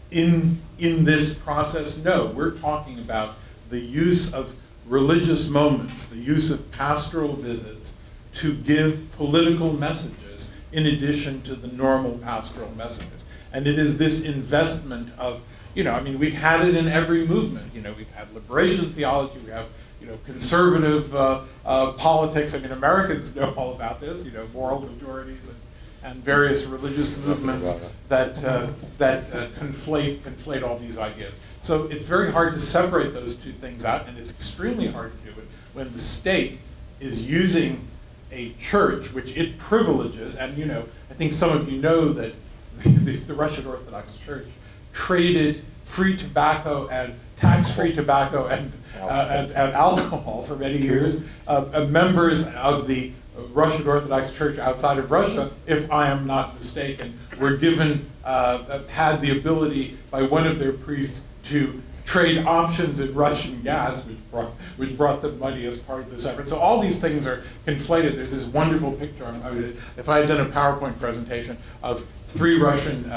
D: in this process? No, we're talking about the use of religious moments, the use of pastoral visits to give political messages in addition to the normal pastoral messages. And it is this investment of, we've had it in every movement. We've had liberation theology, we have, conservative politics. Americans know all about this, moral majorities and various religious movements that conflate all these ideas. So it's very hard to separate those two things out, and it's extremely hard to do it when the state is using a church which it privileges, and I think some of you know that the Russian Orthodox Church traded free tobacco and tax-free tobacco and alcohol for many years. Members of the Russian Orthodox Church outside of Russia, if I am not mistaken, were given, had the ability by one of their priests to trade options in Russian gas, which brought them money as part of this effort. So all these things are conflated. There's this wonderful picture, if I had done a PowerPoint presentation of 3 Russian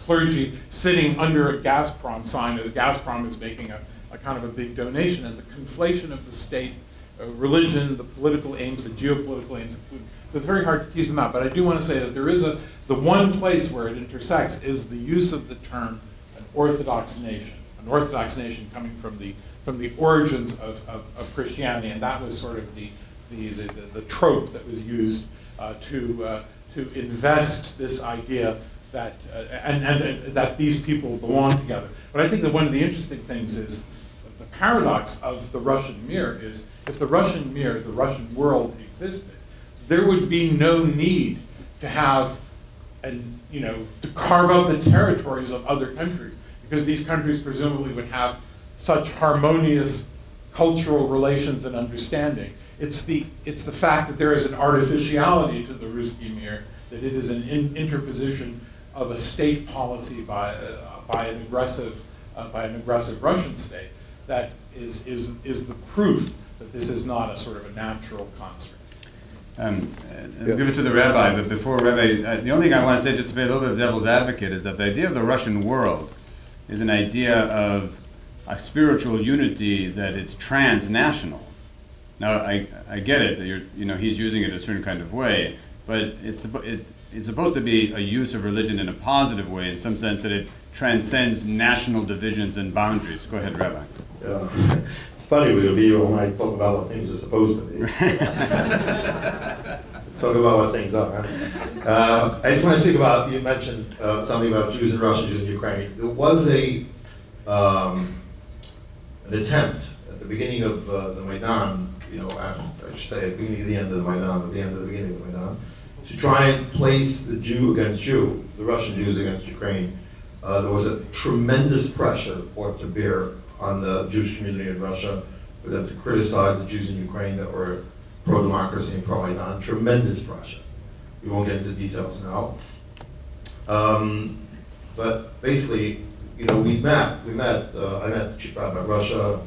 D: clergy sitting under a Gazprom sign as Gazprom is making a kind of a big donation, and the conflation of the state, religion, the political aims, the geopolitical aims of Putin. So it's very hard to tease them out, but I do want to say that there is the one place where it intersects is the use of the term an Orthodox nation coming from the origins of Christianity, and that was sort of the trope that was used to invest this idea that and that these people belong together. But I think that one of the interesting things is the paradox of the Russian mirror is if the Russian mirror, the Russian world existed, there would be no need to have to carve up the territories of other countries, because these countries presumably would have such harmonious cultural relations and understanding. It's the fact that there is an artificiality to the Ruski mir, that it is an interposition of a state policy by an aggressive Russian state that is the proof that this is not a sort of a natural construct.
A: I'll give it to the rabbi, but before Rabbi, the only thing I want to say, just to be a little bit of devil's advocate, is that the idea of the Russian world is an idea of a spiritual unity that is transnational. Now, I get it that he's using it a certain kind of way, but it's supposed to be a use of religion in a positive way, in some sense that it transcends national divisions and boundaries. Go ahead, Rabbi.
B: It's funny, we'll be here all night talking about what things are supposed to be. Talk about what things are. I just want to speak about, you mentioned something about Jews in Russia, Jews in Ukraine. There was an attempt at the beginning of the Maidan, after, I should say at the beginning of the end of the Maidan, at the end of the beginning of the Maidan, to try and place the Jew against Jew, the Russian Jews against Ukraine. There was a tremendous pressure brought to bear on the Jewish community in Russia for them to criticize the Jews in Ukraine that were pro-democracy and pro-Maidan. Tremendous pressure. We won't get into details now. But basically, we met. I met the chief rabbi of Russia.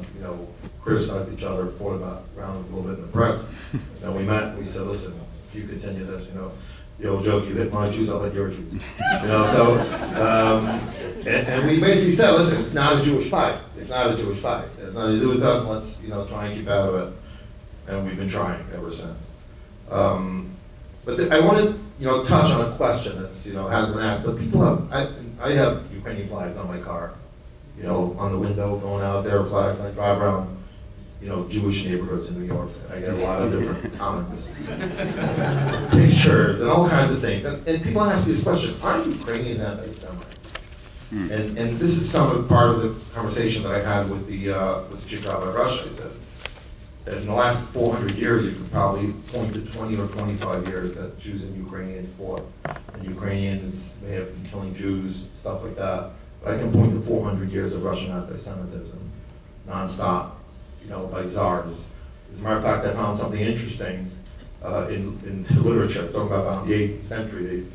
B: Criticized each other, fought around a little bit in the press. Then we met. And we said, listen, if you continue this, the old joke, you hit my Jews, I'll hit your Jews. And we basically said, listen, it's not a Jewish fight. It's not a Jewish fight. It has nothing to do with us. Let's try and keep out of it. And we've been trying ever since. But I want to touch on a question that's has been asked. But people have I have Ukrainian flags on my car, on the window, going out there, flags. And I drive around Jewish neighborhoods in New York. I get a lot of different comments, pictures, and all kinds of things. And people ask me this question: are Ukrainians anti-Semites? And this is part of the conversation that I had with the chief rabbi of Russia. I said that in the last 400 years, you could probably point to 20 or 25 years that Jews and Ukrainians fought, and Ukrainians may have been killing Jews, stuff like that. But I can point to 400 years of Russian anti-Semitism, nonstop, by czars. As a matter of fact, I found something interesting in literature, talking about the 18th century.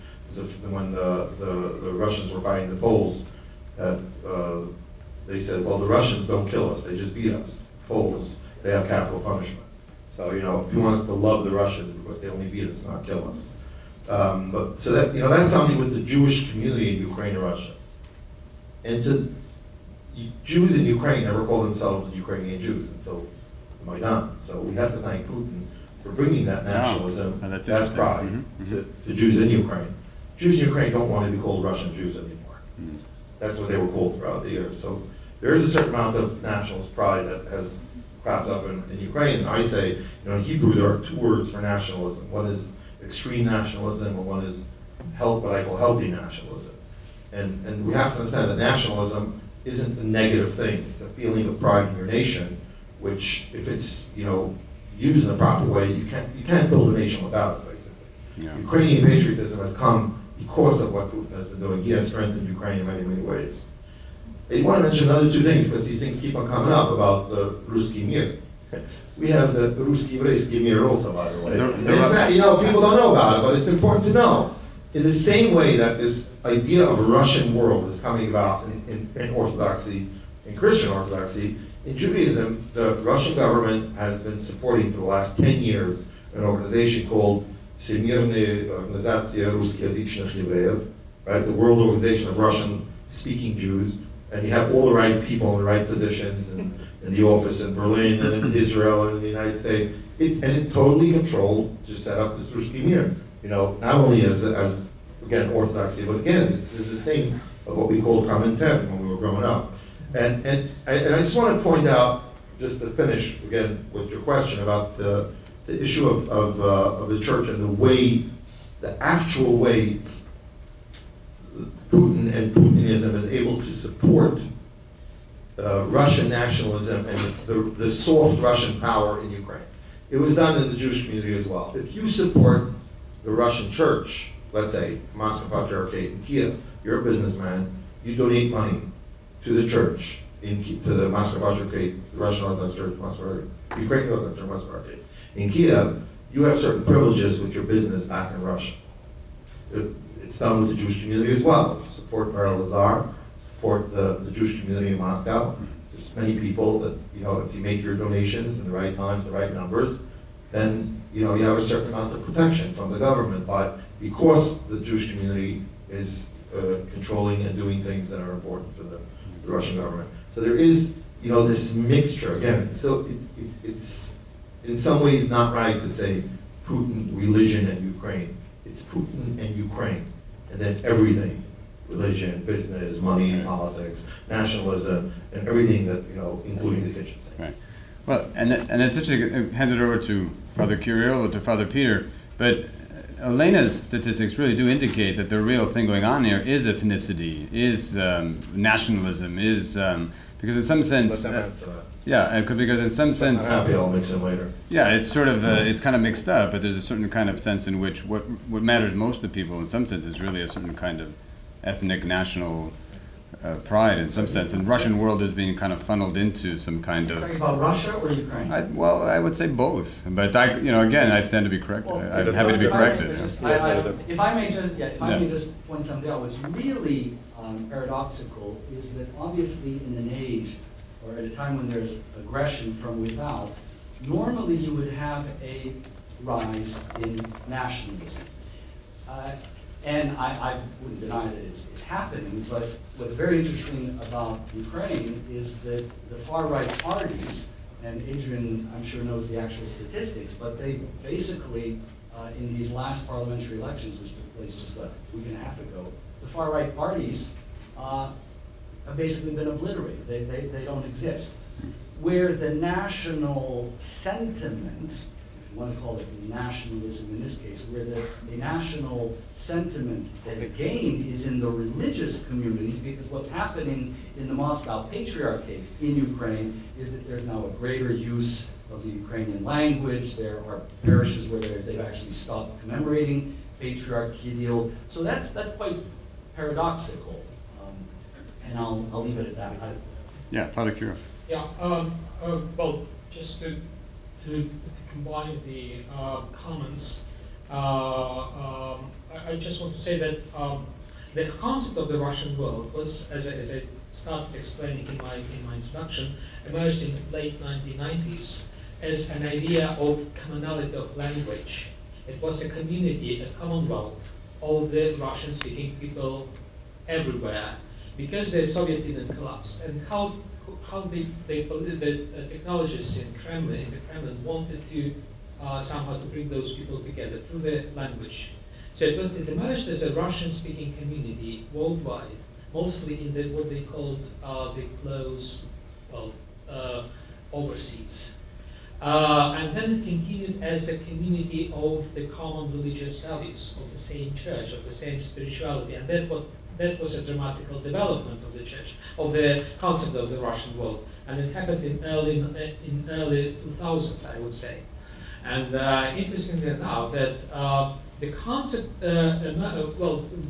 B: When the Russians were fighting the Poles, they said, well, the Russians don't kill us, they just beat us. Poles, they have capital punishment. So, if you want us to love the Russians, because they only beat us, not kill us. So that, that's something with the Jewish community in Ukraine and Russia. And Jews in Ukraine never called themselves Ukrainian Jews until the Maidan. So we have to thank Putin for bringing that nationalism, that pride to Jews in Ukraine. Jews in Ukraine don't want to be called Russian Jews anymore. That's what they were called throughout the years. So there is a certain amount of nationalist pride that has cropped up in Ukraine. And I say, in Hebrew, there are 2 words for nationalism. One is extreme nationalism, and one is what I call healthy nationalism. And we have to understand that nationalism isn't a negative thing. It's a feeling of pride in your nation, which if it's, used in the proper way, you can't build a nation without it, basically.
A: Yeah.
B: Ukrainian patriotism has come because of what Putin has been doing. He has strengthened Ukraine in many, many ways. I want to mention another two things, because these things keep on coming up about the Ruski Mir. We have the Ruski Evreiski Mir also, by the way. It's not, you know, people don't know about it, but it's important to know. In the same way that this idea of a Russian world is coming about in Orthodoxy, in Christian Orthodoxy, in Judaism, the Russian government has been supporting for the last 10 years an organization called Всемирная Организация Русскоязычных Евреев, right? The World Organization of Russian-speaking Jews, and you have all the right people in the right positions in the office in Berlin and in Israel and in the United States. It's totally controlled to set up this Ruski Mir. You know, not only as again Orthodoxy, but again there's this thing of what we called Comintern when we were growing up. And I just want to point out, just to finish again with your question about the issue of the church and the actual way Putin and Putinism is able to support Russian nationalism and the soft Russian power in Ukraine. It was done in the Jewish community as well. If you support the Russian church, let's say Moscow Patriarchate in Kiev, you're a businessman, you donate money to the church, to the Moscow Patriarchate, the Russian Orthodox Church, Ukrainian Orthodox Church, Moscow Patriarchate. In Kiev, you have certain privileges with your business back in Russia. It's done with the Jewish community as well. You support Mary Lazar, support the Jewish community in Moscow. There's many people that, you know, if you make your donations in the right times, the right numbers, then, you know, you have a certain amount of protection from the government. But because the Jewish community is controlling and doing things that are important for the Russian government. So there is, you know, this mixture. Again, so it's in some ways not right to say Putin, religion, and Ukraine. It's Putin and Ukraine, and then everything, religion, business, money, politics, nationalism, and everything that, you know, including the kitchen sink.
A: Right. Well, and it's interesting, hand it over to Father Kirill or to Father Peter, but Elena's statistics really do indicate that the real thing going on here is ethnicity, is nationalism, is, because in some sense, yeah, because in some sense,
B: I'm happy I'll mix it later.
A: Yeah, it's sort of, it's kind of mixed up, but there's a certain kind of sense in which what matters most to people in some sense is really a certain kind of ethnic, national pride in some sense, and Russian world is being kind of funneled into some kind of.
F: Are you talking about Russia or Ukraine?
A: Well, I would say both, but again, I stand to be corrected.
F: Well,
A: I'm happy to be corrected.
F: If I may just point something out, what's really paradoxical is that obviously in an age or at a time when there's aggression from without, normally you would have a rise in nationalism. And I wouldn't deny that it's happening, but what's very interesting about Ukraine is that the far-right parties, and Adrian, I'm sure, knows the actual statistics, but they basically, in these last parliamentary elections, which took place just a week and a half ago, the far-right parties have basically been obliterated. They don't exist. Where the national sentiment, if you want to call it nationalism in this case, where the national sentiment has gained is in the religious communities, because what's happening in the Moscow Patriarchate in Ukraine is that there's now a greater use of the Ukrainian language. There are parishes where they've actually stopped commemorating patriarchal. So that's quite paradoxical. And I'll leave it at that.
A: Yeah, Father Kirill.
E: Yeah, well, just to combine the comments, I just want to say that the concept of the Russian world was, as I started explaining in my introduction, emerged in the late 1990s as an idea of commonality of language. It was a community, a commonwealth of the Russian-speaking people everywhere, because the Soviet Union collapsed, and how the technologists in the Kremlin wanted to somehow to bring those people together through the language. So it emerged as a Russian-speaking community worldwide, mostly in what they called the close, overseas. And then it continued as a community of the common religious values, of the same church, of the same spirituality, and that was a dramatical development of the church, of the concept of the Russian world, and it happened in early 2000s, I would say. And interestingly enough, that the concept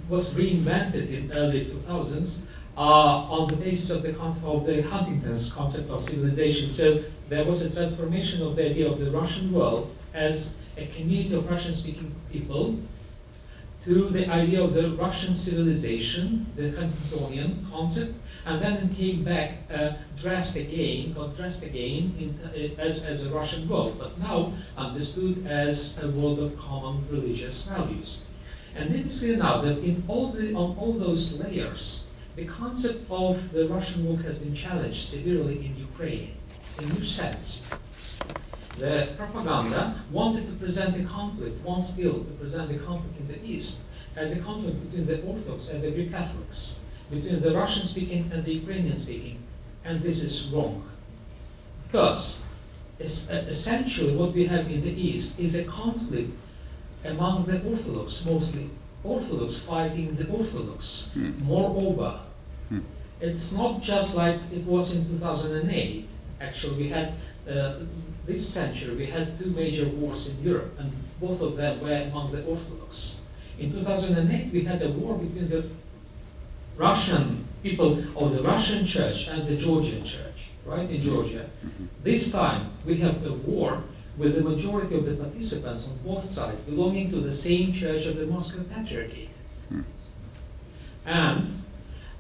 E: was reinvented in early 2000s on the basis of the concept of the Huntington's concept of civilization. So there was a transformation of the idea of the Russian world as a community of Russian-speaking people to the idea of the Russian civilization, the Huntingtonian concept, and then it came back dressed again as a Russian world, but now understood as a world of common religious values. And interestingly enough, that on all those layers, the concept of the Russian world has been challenged severely in Ukraine. In which sense? The propaganda wanted to present the conflict, wants still to present the conflict in the East as a conflict between the Orthodox and the Greek Catholics, between the Russian-speaking and the Ukrainian-speaking, and this is wrong. Because essentially what we have in the East is a conflict among the Orthodox, mostly Orthodox fighting the Orthodox. Moreover, it's not just like it was in 2008. Actually, we had this century, we had two major wars in Europe, and both of them were among the Orthodox. In 2008, we had a war between the Russian people of the Russian church and the Georgian church, right, in Georgia. This time, we have a war with the majority of the participants on both sides belonging to the same church of the Moscow Patriarchate. And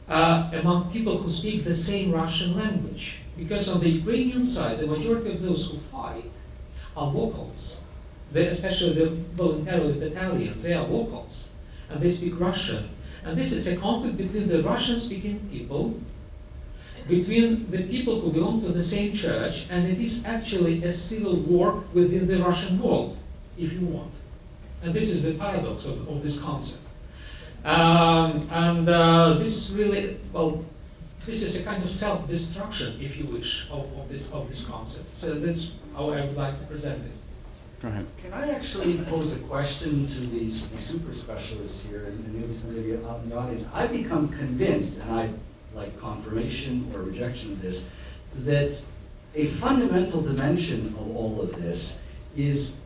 E: among people who speak the same Russian language. Because on the Ukrainian side, the majority of those who fight are locals. Especially the voluntarily battalions, they are locals. And they speak Russian. And this is a conflict between the Russian-speaking people, between the people who belong to the same church, and it is actually a civil war within the Russian world, if you want. And this is the paradox of this concept. This is really, well, this is a kind of self-destruction, if you wish, of this concept. So that's how I would like to present this.
A: Go ahead.
F: Can I actually pose a question to these super specialists here, and maybe somebody out in the audience? I've become convinced, and I like confirmation or rejection of this, that a fundamental dimension of all of this is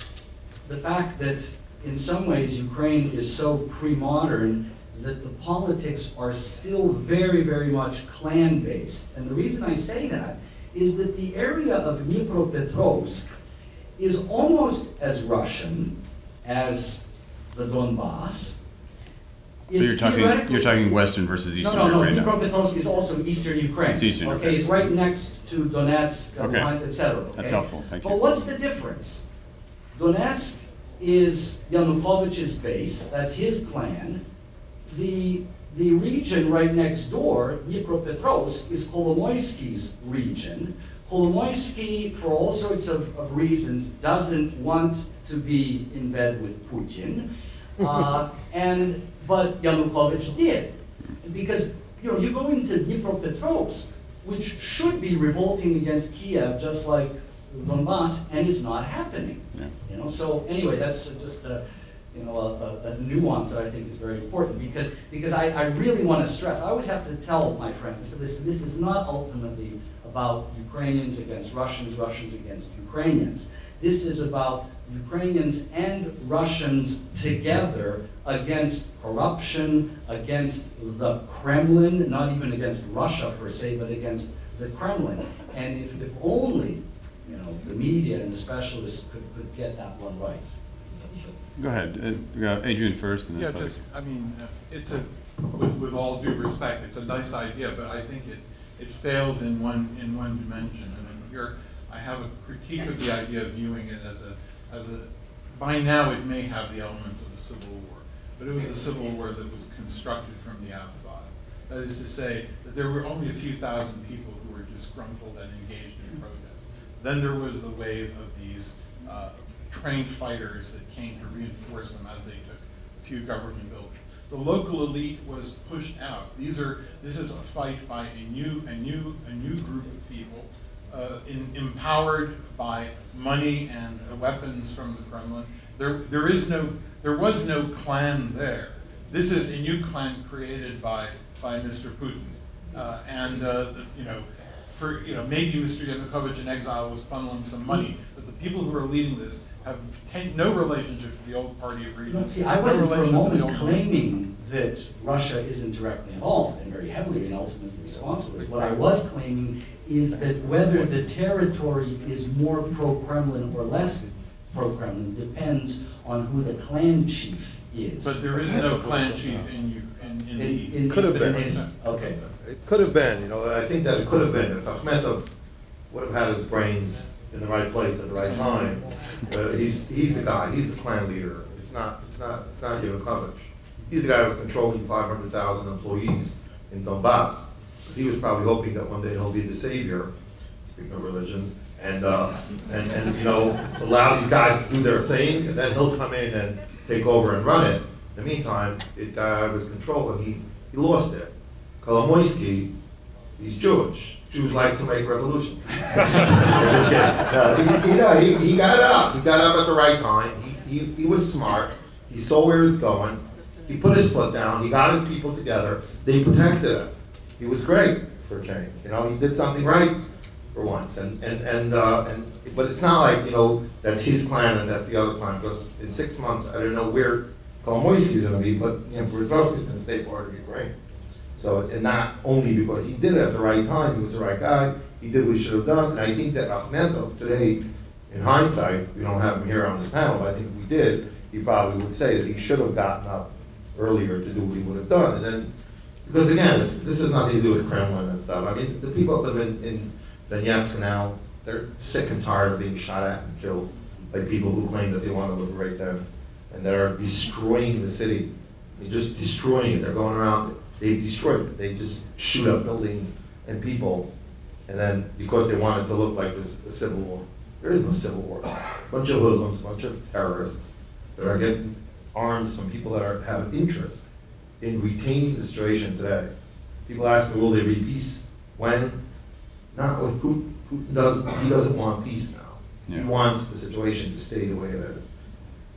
F: the fact that in some ways Ukraine is so pre-modern that the politics are still very, very much clan-based. And the reason I say that is that the area of Dnipropetrovsk is almost as Russian as the Donbass.
A: So you're talking Western versus Eastern Ukraine.
F: No, Dnipropetrovsk is also Eastern Ukraine.
A: It's Eastern Ukraine.
F: Okay, it's right next to Donetsk,
A: okay.
F: Luhansk, etc. Okay?
A: That's helpful, thank you.
F: But what's the difference? Donetsk is Yanukovych's base, that's his clan. The region right next door, Dnipropetrovsk, is Kolomoisky's region. Kolomoisky, for all sorts of reasons, doesn't want to be in bed with Putin, but Yanukovych did, because you go into Dnipropetrovsk, which should be revolting against Kiev, just like Donbass, and it's not happening. Yeah. So anyway, that's just a nuance that I think is very important, because I really want to stress. I always have to tell my friends, so this is not ultimately about Ukrainians against Russians, Russians against Ukrainians. This is about Ukrainians and Russians together against corruption, against the Kremlin, not even against Russia per se, but against the Kremlin. And if only the media and the specialists could get that one right.
A: Go ahead, Adrian first. And then
D: it's with all due respect, it's a nice idea, but I think it fails in one dimension. Here I have a critique of the idea of viewing it as a. By now it may have the elements of a civil war, but it was a civil war that was constructed from the outside. That is to say that there were only a few thousand people who were disgruntled and engaged in protest. Then there was the wave of these trained fighters that came to reinforce them as they took a few government buildings. The local elite was pushed out. This is a fight by a new group of people, empowered by money and weapons from the Kremlin. There was no clan there. This is a new clan created by Mr. Putin, maybe Mr. Yanukovych in exile was funneling some money, but the people who are leading this have no relationship to the old party agreements.
F: See, I wasn't
D: no
F: for a
D: relation to the
F: moment
D: old
F: claiming that Russia isn't directly involved and very heavily and ultimately responsible. What I was claiming is that whether the territory is more pro-Kremlin or less pro-Kremlin depends on who the clan chief is.
D: But there is no clan chief in the East.
B: Could have been.
F: Okay.
B: It could have been, you know, I think that it could have been. If Akhmetov would have had his brains in the right place at the right time, he's the guy, he's the clan leader. It's not Yanukovych. He's the guy who was controlling 500,000 employees in Donbass. He was probably hoping that one day he'll be the savior, speaking of religion, and you know, allow these guys to do their thing, and then he'll come in and take over and run it. In the meantime, it got out of his control, and he lost it. Kolomoisky, he's Jewish. Jews like to make revolutions. Just kidding. He got up. He got up at the right time. He was smart. He saw where it's going. He put his foot down. He got his people together. They protected him. He was great for a change. You know, he did something right for once. But it's not like, you know, that's his clan and that's the other clan. Because in 6 months, I don't know where Kolomoisky's going to be, but you know, Berezovsky's going to stay part of Ukraine. So, and not only because he did it at the right time, he was the right guy, he did what he should have done, and I think that Akhmetov today, in hindsight, we don't have him here on this panel, but I think if we did, he probably would say that he should have gotten up earlier to do what he would have done. And then, because again, this has nothing to do with Kremlin and stuff. I mean, the people that live in Donetsk now, they're sick and tired of being shot at and killed by people who claim that they want to liberate them. And they're destroying the city. They're just destroying it. They're going around. They destroyed it. They just shoot up buildings and people, and then because they want it to look like there's a civil war. There is no civil war. A bunch of hoodlums, a bunch of terrorists that are getting arms from people that have an interest in retaining the situation today. People ask me, will there be peace? When? Not with Putin. Putin doesn't want peace now. Yeah. He wants the situation to stay the way it is.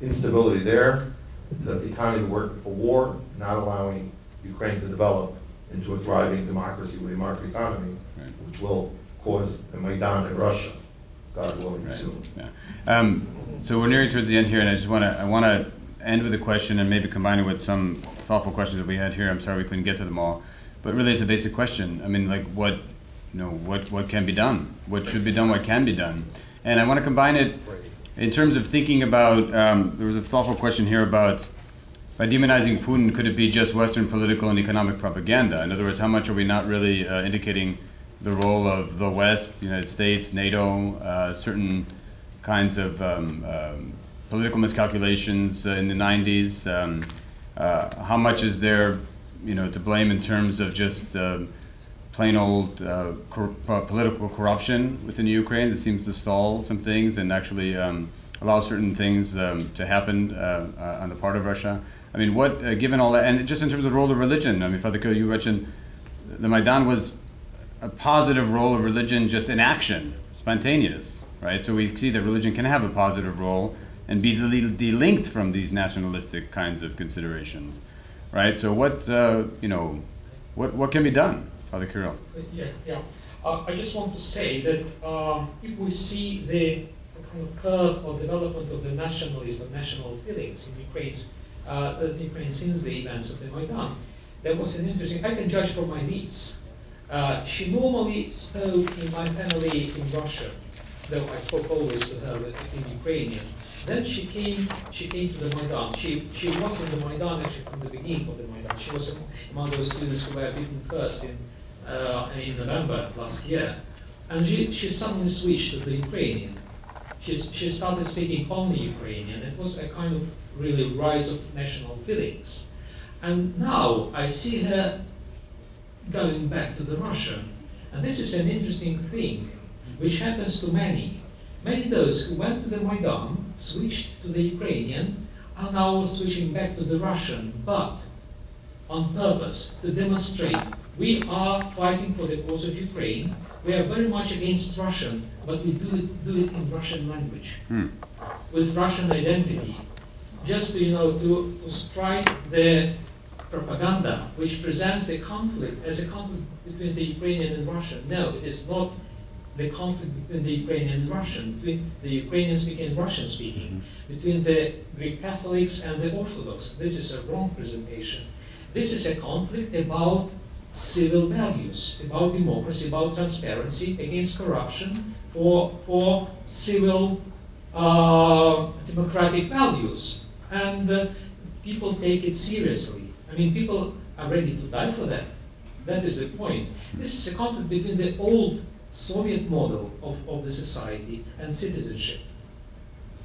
B: Instability there, the economy working for war, not allowing Ukraine to develop into a thriving democracy with a market economy, right, which will cause the Maidan in Russia, God willing, right, soon.
A: Yeah. So we're nearing towards the end here, and I want to end with a question and maybe combine it with some thoughtful questions that we had here. I'm sorry we couldn't get to them all, but really it's a basic question. I mean, like what can be done? What should be done? What can be done? And I want to combine it in terms of thinking about. There was a thoughtful question here about. By demonizing Putin, could it be just Western political and economic propaganda? In other words, how much are we not really indicating the role of the West, the United States, NATO, certain kinds of political miscalculations in the 90s? How much is there, to blame in terms of just plain old political corruption within Ukraine that seems to stall some things and actually allow certain things to happen on the part of Russia? I mean, given all that, and just in terms of the role of religion, I mean, Father Kirill, you mentioned the Maidan was a positive role of religion just in action, spontaneous, right? So we see that religion can have a positive role and be delinked from these nationalistic kinds of considerations, right? So what can be done, Father Kirill?
E: Yeah. I just want to say that if we see the kind of curve of development of the nationalist and national feelings in Ukraine since the events of the Maidan, there was an interesting, I can judge from my niece. She normally spoke in my family in Russian, though I spoke always to her in Ukrainian. Then she came to the Maidan. She was in the Maidan actually from the beginning of the Maidan. She was among those students who were beaten first in November last year. And she suddenly switched to the Ukrainian. She started speaking only Ukrainian. It was a kind of really rise of national feelings. And now I see her going back to the Russian. And this is an interesting thing, which happens to many. Many of those who went to the Maidan, switched to the Ukrainian, are now switching back to the Russian, but on purpose, to demonstrate we are fighting for the cause of Ukraine. We are very much against Russian, but we do it in Russian language, with Russian identity, just to strike the propaganda which presents a conflict as a conflict between the Ukrainian and Russian. No, it is not the conflict between the Ukrainian and Russian, between the Ukrainian speaking and Russian speaking, between the Greek Catholics and the Orthodox. This is a wrong presentation. This is a conflict about civil values, about democracy, about transparency, against corruption, for civil democratic values. And people take it seriously. I mean, people are ready to die for that. That is the point. This is a conflict between the old Soviet model of the society and citizenship,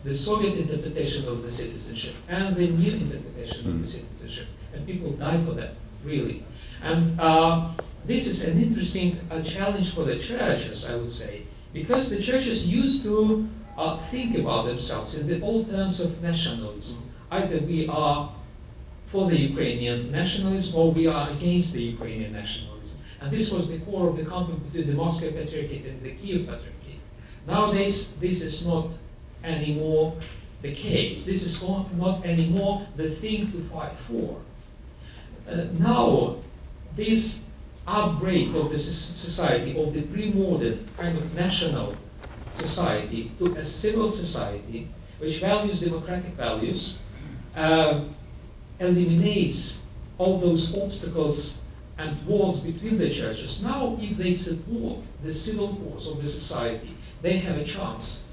E: the Soviet interpretation of the citizenship, and the new interpretation of the citizenship. And people die for that, really. And this is an interesting challenge for the churches, I would say, because the churches used to think about themselves in the old terms of nationalism. Either we are for the Ukrainian nationalism or we are against the Ukrainian nationalism. And this was the core of the conflict between the Moscow Patriarchate and the Kiev Patriarchate. Nowadays, this is not anymore the case. This is not anymore the thing to fight for. Now, this outbreak of the society, of the pre-modern kind of national society to a civil society, which values democratic values, eliminates all those obstacles and walls between the churches. Now, if they support the civil cause of the society, they have a chance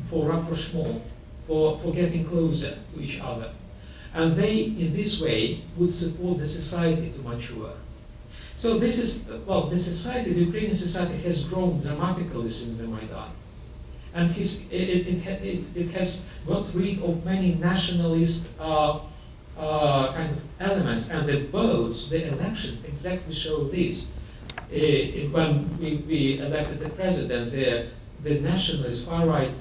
E: for rapprochement, for getting closer to each other. And they, in this way, would support the society to mature. So this is, well, the society, the Ukrainian society has grown dramatically since the Maidan. And it has got rid of many nationalist kind of elements, and the votes, the elections exactly show this. When we elected the president, the nationalist far-right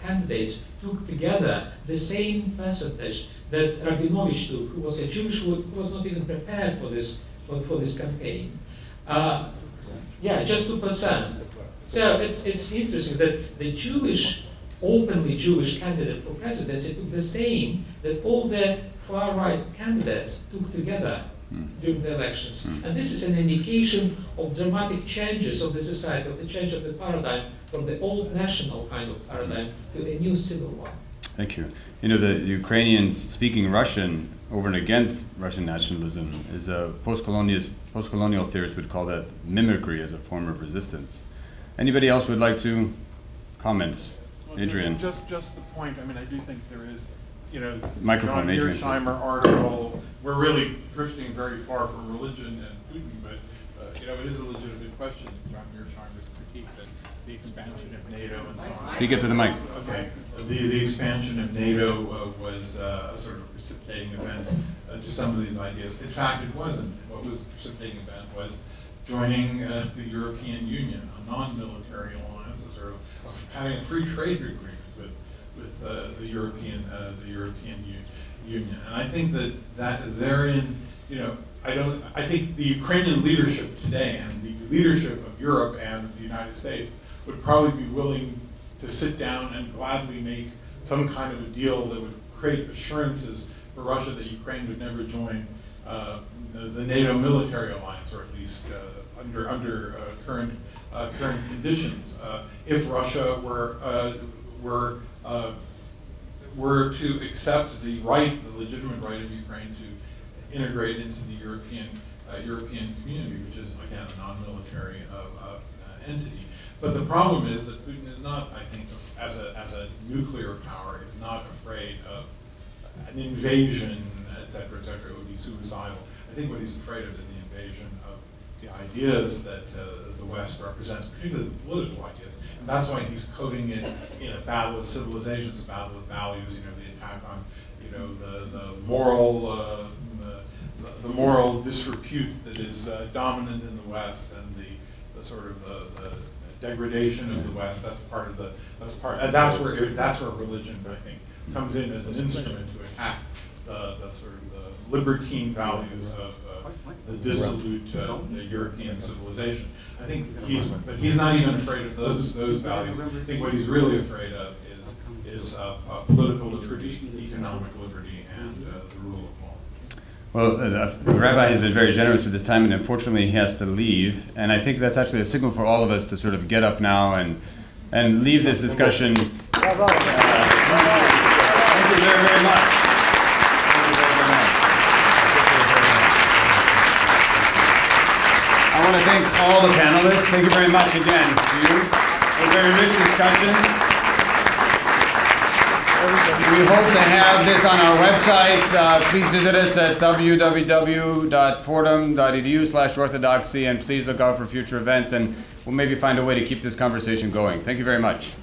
E: candidates took together the same percentage that Rabinovich took, who was a Jewish, who was not even prepared for this campaign. Yeah, just 2%. So it's interesting that the Jewish, openly Jewish candidate for presidency took the same that all the far-right candidates took together during the elections. And this is an indication of dramatic changes of the society, of the change of the paradigm from the old national kind of paradigm to a new civil one.
A: Thank you. You know, the Ukrainians speaking Russian over and against Russian nationalism is a post-colonial theorists would call that mimicry as a form of resistance. Anybody else would like to comment?
D: Well,
A: Adrian.
D: Just the point. I mean, I do think there is, you know,
A: Microphone,
D: John
A: Adrian.
D: Mearsheimer article. We're really drifting very far from religion and Putin, but you know, it is a legitimate question. John Mearsheimer's critique that the expansion of NATO and so on.
A: Speak it to the mic.
D: Okay. The expansion of NATO was a sort of precipitating event to some of these ideas. In fact, it wasn't. What was the precipitating event was joining the European Union, a non-military alliance, a sort of having a free trade agreement with the European Union. And I think that therein, you know, I think the Ukrainian leadership today and the leadership of Europe and the United States would probably be willing to sit down and gladly make some kind of a deal that would create assurances for Russia that Ukraine would never join the NATO military alliance, or at least under current conditions. If Russia were to accept the legitimate right of Ukraine to integrate into the European community, which is again a non-military entity. But the problem is that Putin is not, I think, as a nuclear power, is not afraid of an invasion, et cetera, et cetera. It would be suicidal. I think what he's afraid of is the invasion of the ideas that the West represents, particularly the political ideas. And that's why he's coding it in a battle of civilizations, a battle of values. You know, the attack on, you know, the moral disrepute that is dominant in the West, and the sort of the degradation of the West. That's where religion, I think, comes in as an instrument to attack the sort of the libertine values of the dissolute European civilization. I think he's not even afraid of those values. I think what he's really afraid of is political liberty, economic liberty, and the rule of law.
A: Well, the rabbi has been very generous with his time, and unfortunately he has to leave. And I think that's actually a signal for all of us to sort of get up now and leave this discussion. Thank you very, very much. I want to thank all the panelists. Thank you very much again to you. A very rich discussion. We hope to have this on our website. Please visit us at www.fordham.edu/orthodoxy, and please look out for future events, and we'll maybe find a way to keep this conversation going. Thank you very much.